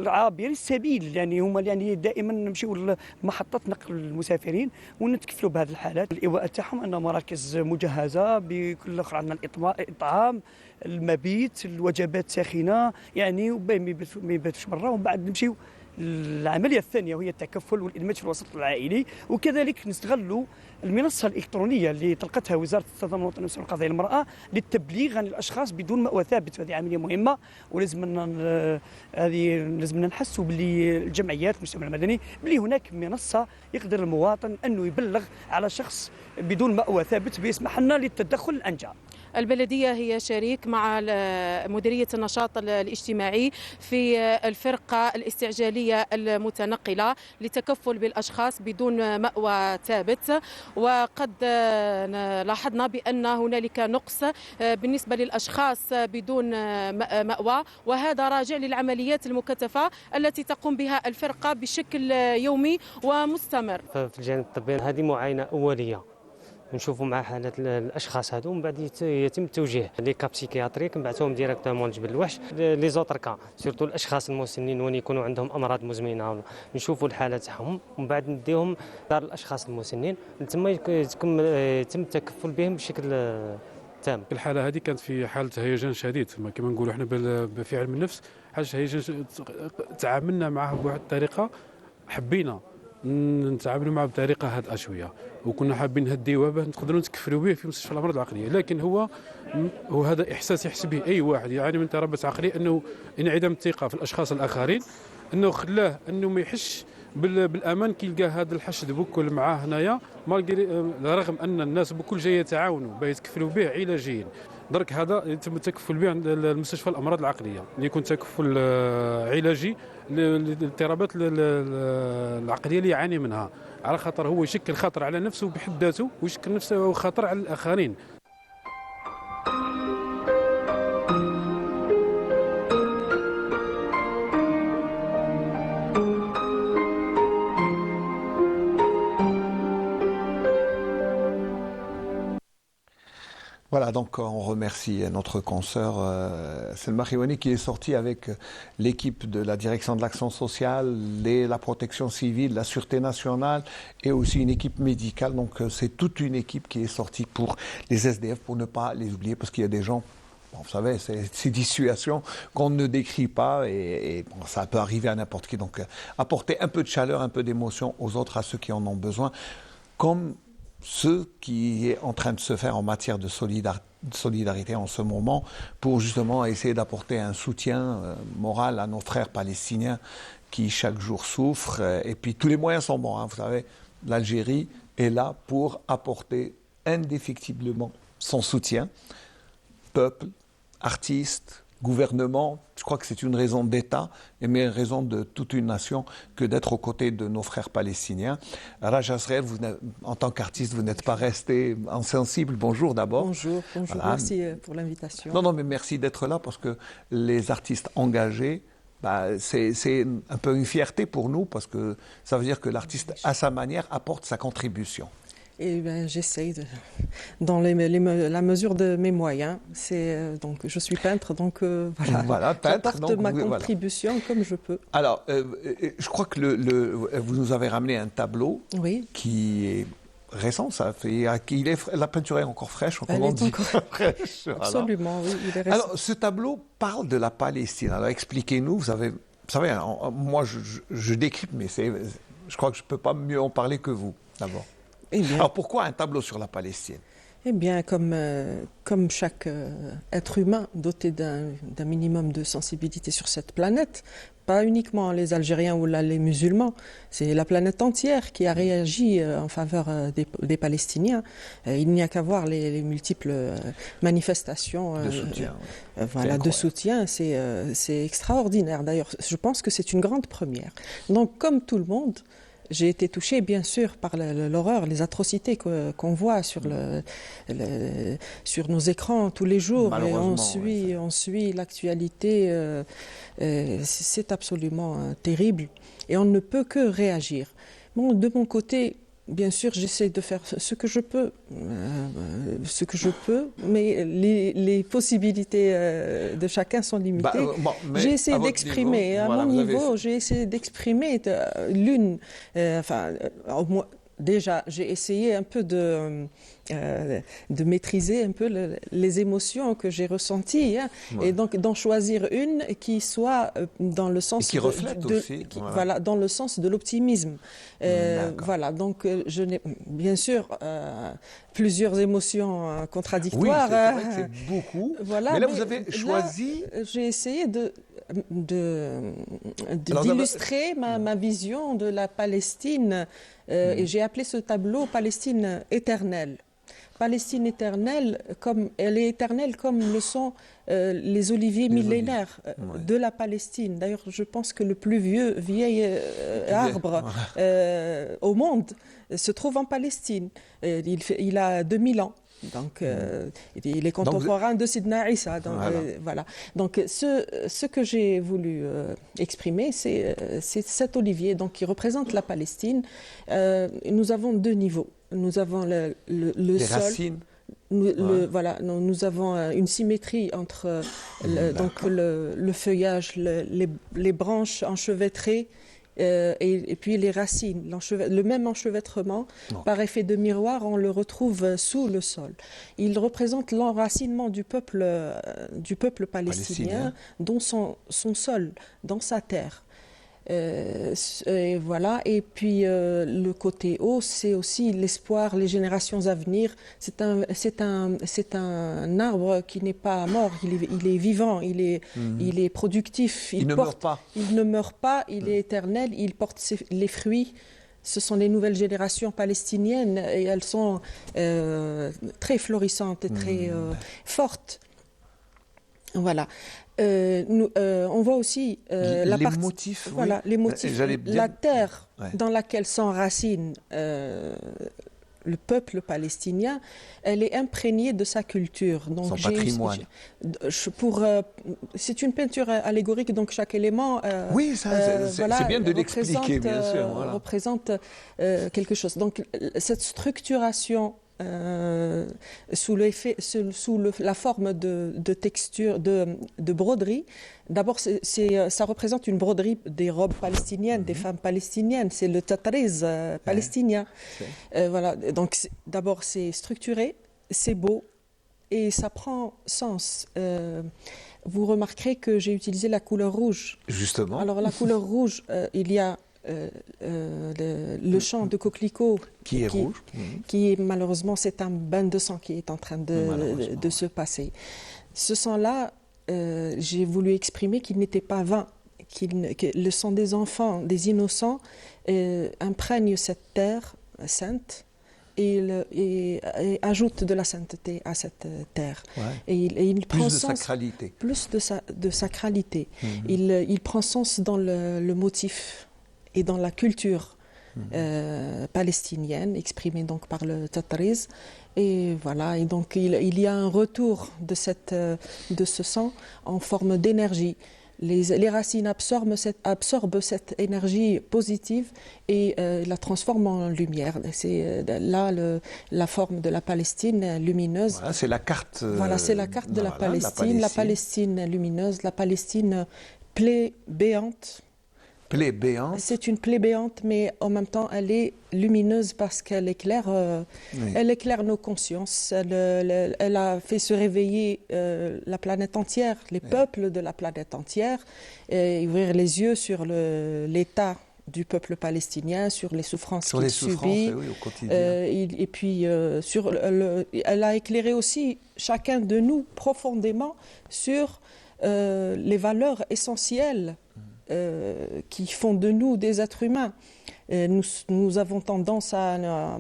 عابري السبيل يعني هما يعني دائما نمشيو لمحطات نقل المسافرين ونتكفلوا بهذه الحالات. الايواء تاعهم ان مراكز مجهزه بكل اخر، عندنا الاطعام، المبيت، الوجبات ساخنه يعني، وما يباتوش برا. ومن بعد نمشيو العمليه الثانيه وهي التكفل والادماج في الوسط العائلي، وكذلك نستغلوا المنصه الالكترونيه اللي طلقتها وزاره التضامن الوطني والمسؤوليه القضائيه للمراه للتبليغ عن الاشخاص بدون مأوى ثابت. هذه عمليه مهمه، لازمنا نحسوا باللي الجمعيات المجتمع المدني باللي هناك منصه يقدر المواطن انه يبلغ على شخص بدون مأوى ثابت بيسمح لنا للتدخل الانجع. البلدية هي شريك مع مديرية النشاط الاجتماعي في الفرقة الاستعجالية المتنقلة لتكفل بالأشخاص بدون مأوى ثابت. وقد لاحظنا بأن هنالك نقص بالنسبة للأشخاص بدون مأوى، وهذا راجع للعمليات المكثفة التي تقوم بها الفرقة بشكل يومي ومستمر. في الجانب الطبي هذه معاينة أولية، نشوفوا مع حالة الاشخاص هذو، من بعد يتم التوجيه لي كاب بسيكياتريك، نبعثوهم ديريكتومون لجبل الوحش. لي زوتر كا سورتو الاشخاص المسنين وين يكونوا عندهم امراض مزمنه، نشوفوا الحاله تاعهم ومن بعد نديهم دار الاشخاص المسنين، تما يتم التكفل بهم بشكل تام. الحاله هذه كانت في حاله هيجان شديد، كما نقولوا احنا في علم النفس، حاجه هيجان تعاملنا معها بواحد الطريقه، حبينا نتعاملوا معه بطريقه هادئه شويه، وكنا حابين نهديوه باه نقدروا نتكفلوا به في مستشفى الامراض العقليه. لكن هو هذا احساس يحس به اي واحد يعاني من اضطرابات عقليه، انه انعدام الثقه في الاشخاص الاخرين، انه خلاه انه ما يحسش بالامان كي يلقى هذا الحشد بكل معاه هنايا، رغم ان الناس بكل جايه يتعاونوا باه يتكفلوا به علاجيا. درك هذا يتم التكفل به عند المستشفى الامراض العقليه، اللي يكون تكفل علاجي للاضطرابات العقليه اللي يعاني منها، على خاطر هو يشكل خطر على نفسه بحد ذاته، ويشكل نفسه خطر على الاخرين. Voilà, donc on remercie notre consoeur Selma Khiwani qui est sortie avec l'équipe de la direction de l'action sociale, la protection civile, la sûreté nationale et aussi une équipe médicale. Donc c'est toute une équipe qui est sortie pour les SDF, pour ne pas les oublier, parce qu'il y a des gens, bon, vous savez, c'est des situations qu'on ne décrit pas et bon, ça peut arriver à n'importe qui. Donc apporter un peu de chaleur, un peu d'émotion aux autres, à ceux qui en ont besoin, comme ce qui est en train de se faire en matière de solidarité en ce moment pour justement essayer d'apporter un soutien moral à nos frères palestiniens qui chaque jour souffrent. Et puis tous les moyens sont bons, hein. Vous savez, l'Algérie est là pour apporter indéfectiblement son soutien. Peuple, artistes, gouvernement, je crois que c'est une raison d'État, mais une raison de toute une nation que d'être aux côtés de nos frères palestiniens. Raja Srel, en tant qu'artiste, vous n'êtes pas resté insensible. Bonjour d'abord. Bonjour, voilà. Merci pour l'invitation. Non, mais merci d'être là parce que les artistes engagés, c'est un peu une fierté pour nous parce que ça veut dire que l'artiste, à sa manière, apporte sa contribution. Et ben, j'essaye dans la mesure de mes moyens. Donc, je suis peintre, donc voilà, j'apporte ma contribution comme je peux. Alors, je crois que vous nous avez ramené un tableau qui est récent, ça fait, la peinture est encore fraîche. Elle est encore fraîche. Absolument, oui, il est récent. Alors, ce tableau parle de la Palestine. Alors, expliquez-nous, vous savez, moi je décrypte, mais je crois que je ne peux pas mieux en parler que vous, d'abord. Alors pourquoi un tableau sur la Palestine? Eh bien, comme chaque être humain doté d'un minimum de sensibilité sur cette planète, pas uniquement les Algériens ou les musulmans, c'est la planète entière qui a réagi en faveur des Palestiniens. Il n'y a qu'à voir les multiples manifestations de soutien. C'est extraordinaire. D'ailleurs, je pense que c'est une grande première. Donc, comme tout le monde, j'ai été touchée, bien sûr, par l'horreur, les atrocités qu'on voit sur nos écrans tous les jours. Et on suit l'actualité. C'est absolument terrible. Et on ne peut que réagir. Bon, de mon côté, bien sûr, j'essaie de faire ce que je peux, mais les possibilités de chacun sont limitées. J'ai essayé d'exprimer, à mon niveau, j'ai essayé d'exprimer déjà, j'ai essayé un peu de maîtriser un peu les émotions que j'ai ressenties, hein, et donc d'en choisir une qui soit dans le sens qui reflète aussi, voilà, dans le sens de l'optimisme. Voilà, donc je n'ai bien sûr plusieurs émotions contradictoires. Oui, c'est vrai que c'est beaucoup. Voilà, mais là, vous avez choisi. J'ai essayé d'illustrer ma vision de la Palestine. Et j'ai appelé ce tableau Palestine éternelle. Palestine éternelle, elle est éternelle comme le sont les oliviers millénaires de la Palestine. D'ailleurs, je pense que le plus vieil arbre au monde se trouve en Palestine. Il a 2000 ans. Donc, il est contemporain de Sidna Issa. Voilà. Donc, ce que j'ai voulu exprimer, c'est cet olivier qui représente la Palestine. Nous avons deux niveaux. Nous avons le les sol. Racines. Nous avons une symétrie entre le feuillage, les branches enchevêtrées. Et puis les racines, le même enchevêtrement, par effet de miroir, on le retrouve sous le sol. Il représente l'enracinement du peuple palestinien dans son sol, dans sa terre. Et voilà. Et puis le côté haut, c'est aussi l'espoir, les générations à venir. C'est un arbre qui n'est pas mort, il est vivant, il est productif. Il ne meurt pas. Il ne meurt pas, il est éternel, il porte les fruits. Ce sont les nouvelles générations palestiniennes et elles sont très florissantes et très fortes. Voilà. On voit aussi les motifs, les motifs, la terre dans laquelle s'enracine le peuple palestinien, elle est imprégnée de sa culture. Donc, son patrimoine. C'est une peinture allégorique, donc chaque élément c'est bien de l'expliquer, bien sûr. Représente quelque chose. Donc cette structuration sous la forme de texture, de broderie. D'abord, ça représente une broderie des robes palestiniennes, des femmes palestiniennes. C'est le tatriz palestinien. Voilà. Donc, d'abord, c'est structuré, c'est beau et ça prend sens. Vous remarquerez que j'ai utilisé la couleur rouge. Justement. Alors, la couleur rouge, il y a le champ de coquelicot qui est rouge, qui malheureusement c'est un bain de sang qui est en train de se passer. Ce sang-là, j'ai voulu exprimer qu'il n'était pas vain, que le sang des enfants, des innocents, imprègne cette terre sainte et ajoute de la sainteté à cette terre. Ouais. Et il prend plus de sens, sacralité. Plus de sacralité. Il prend sens dans le motif et dans la culture palestinienne, exprimée donc par le tatriz. Et voilà, et donc il y a un retour de ce sang en forme d'énergie. Les racines absorbent cette énergie positive et la transforment en lumière. C'est là la forme de la Palestine lumineuse. Voilà, c'est la carte. Voilà, c'est la carte de la Palestine. La Palestine lumineuse, la Palestine plaie béante. Plaie béante. C'est une plaie béante, mais en même temps, elle est lumineuse parce qu'elle éclaire, elle éclaire nos consciences. Elle a fait se réveiller la planète entière, les peuples de la planète entière, et ouvrir les yeux sur l'état du peuple palestinien, sur les souffrances qu'il subit. Oui, au quotidien. Et puis, elle a éclairé aussi chacun de nous profondément sur les valeurs essentielles qui font de nous des êtres humains. Nous avons tendance à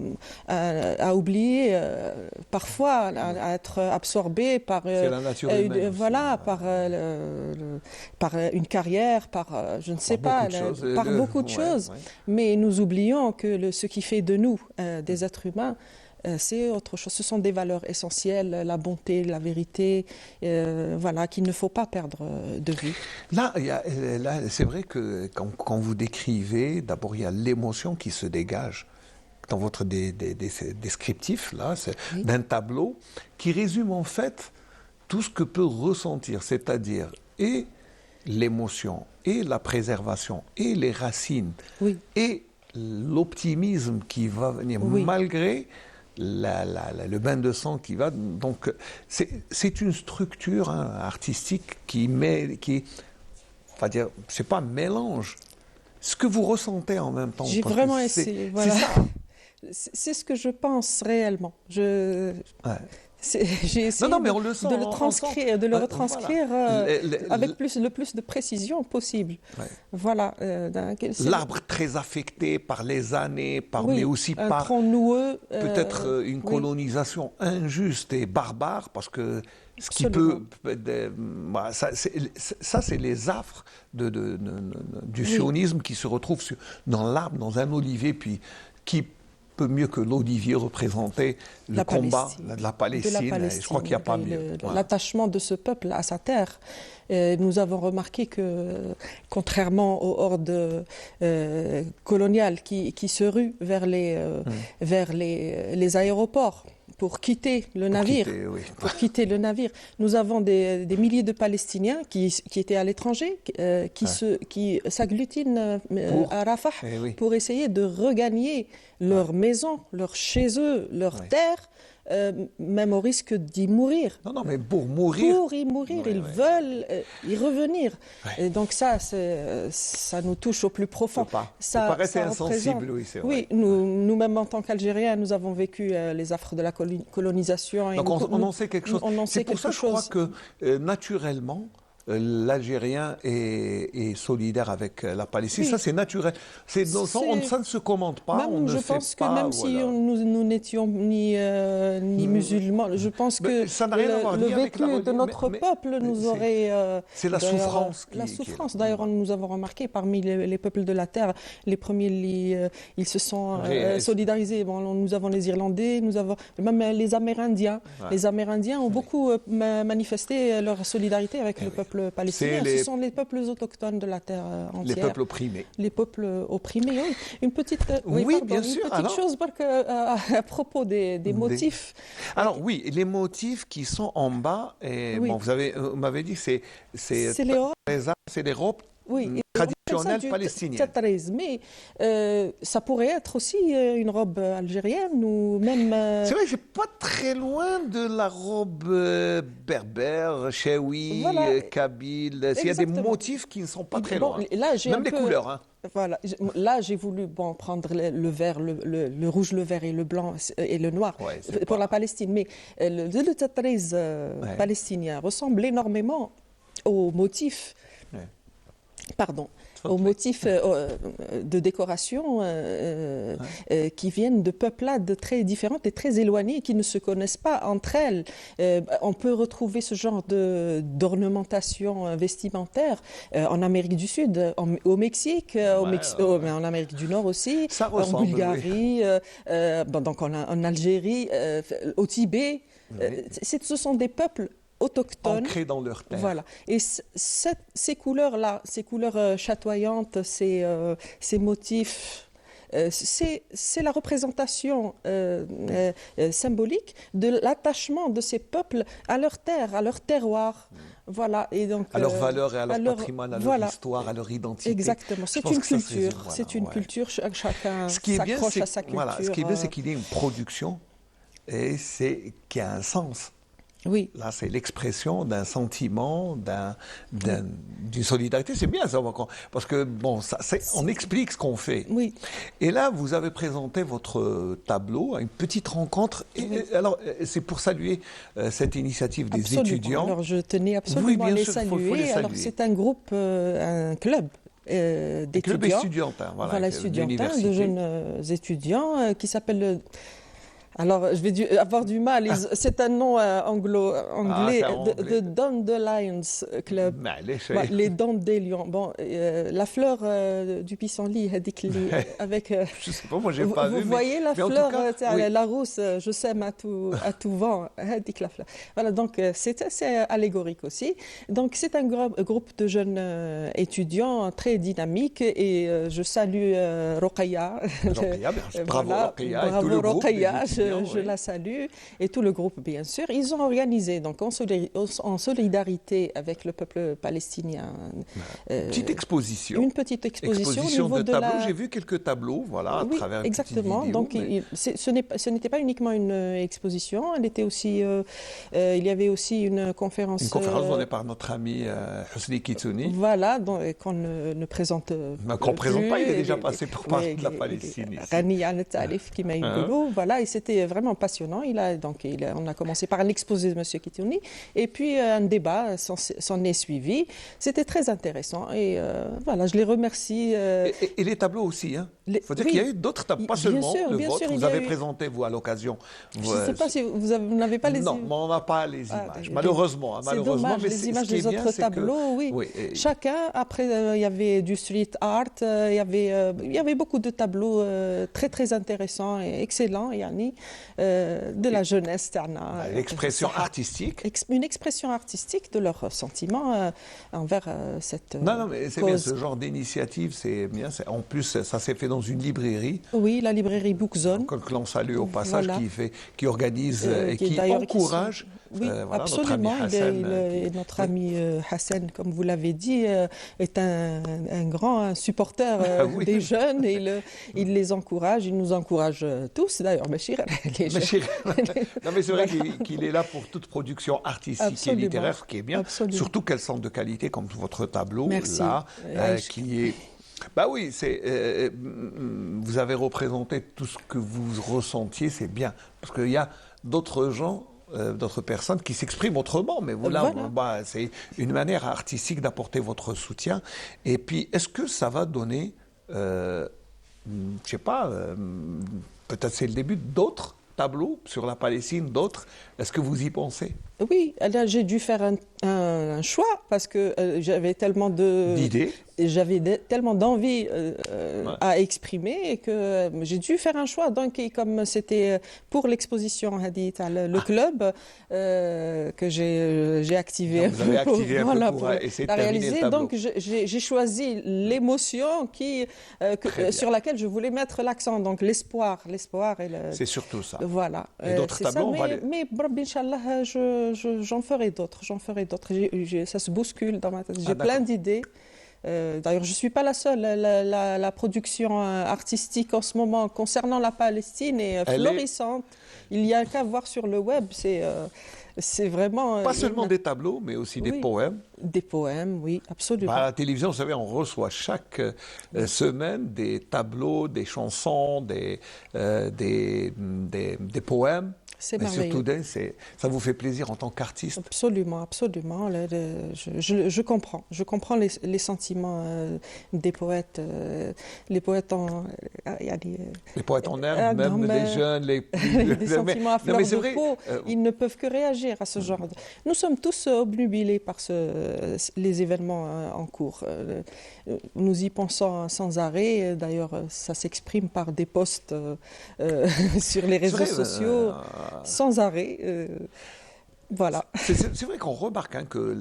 oublier, parfois, à être absorbés par, la nature humaine par une carrière, par je ne sais pas, par beaucoup de choses. Mais nous oublions que ce qui fait de nous des êtres humains, c'est autre chose. Ce sont des valeurs essentielles, la bonté, la vérité, voilà, qu'il ne faut pas perdre de vue. Là c'est vrai que quand vous décrivez, d'abord il y a l'émotion qui se dégage dans votre descriptif, là, d'un tableau qui résume en fait tout ce que peut ressentir, c'est-à-dire et l'émotion, et la préservation, et les racines, et l'optimisme qui va venir malgré le bain de sang qui va. Donc c'est une structure artistique qui enfin dire, c'est pas un mélange. Ce que vous ressentez en même temps. J'ai vraiment essayé. Voilà. C'est ce que je pense réellement. J'ai essayé de le retranscrire avec le plus de précision possible. Ouais. Voilà. L'arbre très affecté par les années, mais aussi un par tronc noueux, peut-être une colonisation injuste et barbare, parce que ce qui peut... Ça, c'est les affres du sionisme qui se retrouvent dans l'arbre, dans un olivier, puis qui peut mieux que l'olivier représenter le combat de la Palestine. Je crois qu'il n'y a pas mieux. L'attachement de ce peuple à sa terre. Nous avons remarqué que, contrairement aux hordes coloniales qui se ruent vers les aéroports pour quitter le navire, nous avons des milliers de Palestiniens qui étaient à l'étranger, qui s'agglutinent à Rafah pour essayer de regagner leur maison, leur chez eux, leur terre, même au risque d'y mourir. Non, mais pour mourir. Pour y mourir, ils veulent y revenir. Et donc ça nous touche au plus profond. Ça paraît insensible, oui, c'est vrai. Oui, nous-mêmes en tant qu'Algériens, nous avons vécu les affres de la colonisation. Et donc on en sait quelque chose. C'est pour ça que je crois que naturellement, l'Algérien est solidaire avec la Palestine. Ça, c'est naturel. Ça ne se commente pas. Je pense que même si nous n'étions ni musulmans, je pense que le vécu de notre peuple nous aurait... c'est la souffrance. La souffrance. D'ailleurs, nous avons remarqué parmi les peuples de la terre, les premiers, ils se sont solidarisés. Bon, nous avons les Irlandais, nous avons même les Amérindiens. Les Amérindiens ont beaucoup manifesté leur solidarité avec le peuple peuple palestinien, C'est ce sont les peuples autochtones de la terre entière. Les peuples opprimés. Les peuples opprimés, oui. Une petite, bien sûr. Une petite chose à propos des motifs. Alors oui, les motifs qui sont en bas, et Oui. bon, vous m'avez dit c'est les robes. C'est des robes Oui, traditionnelles palestiniennes. Tchatraïs, mais ça pourrait être aussi une robe algérienne ou même... C'est vrai que c'est pas très loin de la robe berbère, chaoui, Voilà. kabyle. Il y a des Exactement. motifs qui ne sont pas très Bon, loin. là, j'ai même un les peu- couleurs. Hein. Voilà. Là, j'ai voulu prendre le vert, le rouge, le vert et le blanc et le noir Ouais, c'est pour la Palestine. Mais le tchatraïs palestinien ressemble énormément aux motifs. Ouais. Pardon. Aux motifs de décoration qui viennent de peuplades très différentes et très éloignées, qui ne se connaissent pas entre elles. On peut retrouver ce genre d'ornementation vestimentaire en Amérique du Sud, au Mexique, mais en Amérique du Nord aussi, Ça en ressemble, Bulgarie, donc en Algérie, au Tibet. Ce sont des peuples autochtones. Ancrés dans leur terre. Voilà. Et ces couleurs-là, ces couleurs chatoyantes, ces motifs, c'est la représentation symbolique de l'attachement de ces peuples à leur terre, à leur terroir. Voilà. Et donc, À leurs valeurs et à leur patrimoine, à leur voilà. histoire, à leur identité. Exactement. C'est une culture. C'est une culture. Chacun s'accroche à sa culture. Voilà, ce qui est bien, c'est qu'il y ait une production et qui a un sens. Oui. Là, c'est l'expression d'un sentiment, d'une solidarité. C'est bien ça, parce que bon, on explique ce qu'on fait. Oui. Et là, vous avez présenté votre tableau à une petite rencontre. Et alors, c'est pour saluer cette initiative des Absolument. étudiants. Alors, je tenais absolument Oui, bien à les sûr, saluer. faut les saluer. Alors, c'est un groupe, un club. D'étudiants. Club étudiantin, voilà, étudiantin, l'université. de jeunes étudiants qui s'appelle alors, je vais avoir du mal. C'est un nom anglais, de Dandelions Club. Les dents des lions. Bon, la fleur du pissenlit, avec. Je sais pas, moi j'ai pas vu. Vous voyez la mais en fleur, tout cas, oui. la rousse, je sème à tout vent, la fleur. Voilà, donc c'est assez allégorique aussi. Donc c'est un groupe de jeunes étudiants très dynamiques et je salue Rokhaya. Bravo Rokhaya et tout le groupe. Je la salue et tout le groupe, bien sûr. Ils ont organisé, donc en solidarité avec le peuple palestinien, petite exposition. Une petite exposition au niveau de tableaux. la... J'ai vu quelques tableaux, voilà, à travers une exactement. petite vidéo, Donc, mais... ce n'était pas uniquement une exposition. Elle était aussi, il y avait aussi une conférence. Une conférence donnée par notre ami Husni Kitouni. Voilà, qu'on ne présente qu'on ne présente pas, il est déjà passé pour parler de la Palestine. Rani Al-Talif qui m'a eu voilà, et c'était vraiment passionnant. On a commencé par un exposé de M. Kitouni et puis un débat s'en est suivi. C'était très intéressant et voilà, je les remercie. Et les tableaux aussi, hein. Il faut dire qu'il y a eu d'autres tableaux, pas seulement le vôtre. Vous avez présenté, vous, à l'occasion. Je ne sais pas si vous n'avez pas les images. Non, on n'a pas les images, malheureusement. C'est dommage, mais les images des autres tableaux, oui. Chacun, après, il y avait du street art, il y avait beaucoup de tableaux très, très intéressants et excellents, Yanni, de la jeunesse, l'expression artistique. Une expression artistique de leurs sentiments envers cette Non, mais c'est bien, ce genre d'initiative, c'est bien. En plus, ça s'est fait dans une librairie. Oui, la librairie Bookzone. Que l'on salue au passage, voilà. qui organise et qui encourage. Oui, absolument. Notre ami Hassan, comme vous l'avez dit, est un grand supporter des jeunes et il les encourage, il nous encourage tous, d'ailleurs, Bachir. Non, mais c'est vrai qu'il est là pour toute production artistique et littéraire, ce qui est bien. Absolument. Surtout qu'elles sont de qualité, comme votre tableau, merci. Là, qui est... Bah oui, vous avez représenté tout ce que vous ressentiez, c'est bien. Parce qu'il y a d'autres gens, d'autres personnes qui s'expriment autrement, mais voilà. C'est une manière artistique d'apporter votre soutien. Et puis, est-ce que ça va donner, je ne sais pas, peut-être c'est le début d'autres tableaux sur la Palestine, d'autres? Est-ce que vous y pensez? Oui, là j'ai dû faire un choix parce que j'avais tellement d'idées. J'avais tellement d'envie à exprimer que j'ai dû faire un choix. Donc, comme c'était pour l'exposition Hadith, le club que j'ai activé, vous avez activé un peu pour essayer de la terminer réaliser. le tableau. Donc, j'ai choisi l'émotion sur laquelle je voulais mettre l'accent. Donc, l'espoir. C'est surtout ça. Voilà. Et d'autres tableaux, mais Inch'Allah, j'en ferai d'autres. Ça se bouscule dans ma tête. J'ai plein d'idées. D'ailleurs, je ne suis pas la seule. La production artistique en ce moment concernant la Palestine est florissante. Il n'y a qu'à voir sur le web. C'est vraiment... Pas seulement des tableaux, mais aussi des poèmes. Des poèmes, oui, absolument. À la télévision, vous savez, on reçoit chaque semaine des tableaux, des chansons, des poèmes. C'est mais merveilleux. surtout, ça vous fait plaisir en tant qu'artiste? Absolument, absolument. Je comprends. Je comprends les sentiments des poètes. Les poètes en herbe, même les jeunes, les plus... des sentiments à fleur de peau. Ils ne peuvent que réagir à ce genre de... Nous sommes tous obnubilés par les événements en cours. Nous y pensons sans arrêt. D'ailleurs, ça s'exprime par des posts sur les réseaux sociaux. Sans arrêt, voilà. C'est vrai qu'on remarque que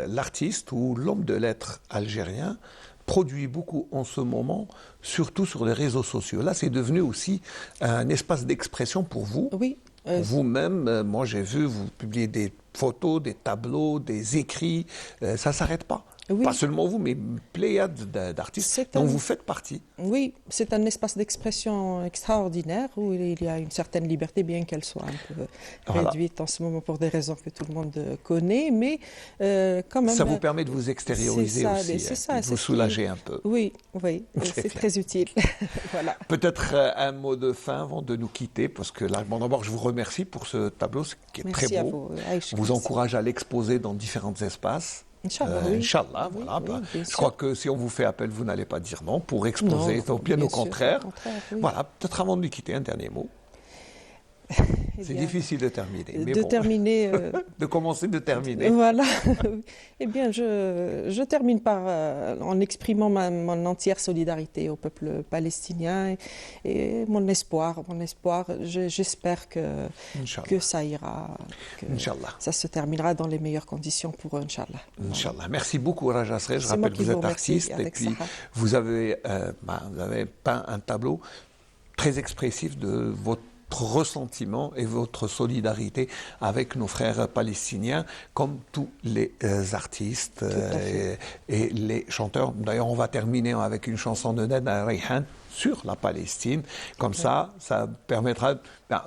l'artiste ou l'homme de lettres algérien produit beaucoup en ce moment, surtout sur les réseaux sociaux. Là, c'est devenu aussi un espace d'expression pour vous. Oui. Vous-même, moi j'ai vu, vous publiez des photos, des tableaux, des écrits, ça ne s'arrête pas. Oui. Pas seulement vous, mais pléiade d'artistes dont vous faites partie. Oui, c'est un espace d'expression extraordinaire où il y a une certaine liberté, bien qu'elle soit un peu réduite en ce moment pour des raisons que tout le monde connaît, mais quand même... Ça vous permet de vous extérioriser aussi, de vous soulager un peu. Oui, c'est très utile. Voilà. Peut-être un mot de fin avant de nous quitter, parce que là, d'abord, je vous remercie pour ce tableau qui est très beau. On vous encourage à l'exposer dans différents espaces. Inch'Allah, Inch'Allah, voilà. Je crois que si on vous fait appel, vous n'allez pas dire non pour exposer, bien au contraire. Voilà, peut-être avant de nous quitter, un dernier mot. C'est difficile de terminer. Mais terminer. De commencer, de terminer. Voilà. Eh bien, je termine en exprimant mon entière solidarité au peuple palestinien et mon espoir. J'espère que ça ira, que ça se terminera dans les meilleures conditions pour eux, Inch'Allah. Inch'Allah. Merci beaucoup, Raja Srej. Je rappelle que vous êtes artiste et puis vous avez peint un tableau très expressif de votre ressentiment et votre solidarité avec nos frères palestiniens, comme tous les artistes et les chanteurs. D'ailleurs, on va terminer avec une chanson de Nana Rayhan sur la Palestine. Comme ça permettra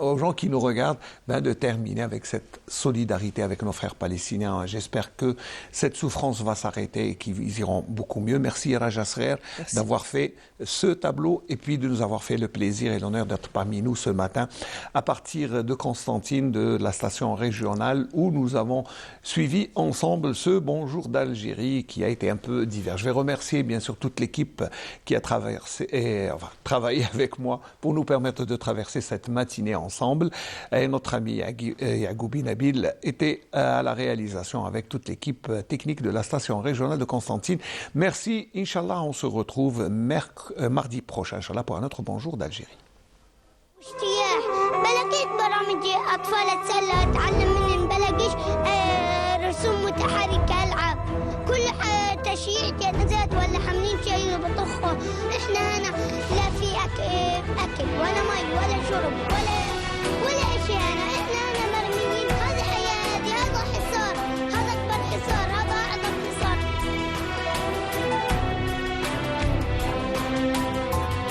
aux gens qui nous regardent de terminer avec cette solidarité avec nos frères palestiniens. J'espère que cette souffrance va s'arrêter et qu'ils iront beaucoup mieux. Merci Raja Srej d'avoir fait ce tableau et puis de nous avoir fait le plaisir et l'honneur d'être parmi nous ce matin à partir de Constantine, de la station régionale où nous avons suivi ensemble ce Bonjour d'Algérie qui a été un peu divers. Je vais remercier bien sûr toute l'équipe qui a travaillé avec moi pour nous permettre de traverser cette matinée ensemble. Et notre ami Yagoubi Nabil était à la réalisation avec toute l'équipe technique de la station régionale de Constantine. Merci, Inch'Allah, on se retrouve mardi prochain, Inch'Allah, pour un autre Bonjour d'Algérie. رسوم متحركة ألعاب كل تشييع جنازات ولا حاملين شيء بطخه احنا هنا لا في أكل ولا مي ولا شرب ولا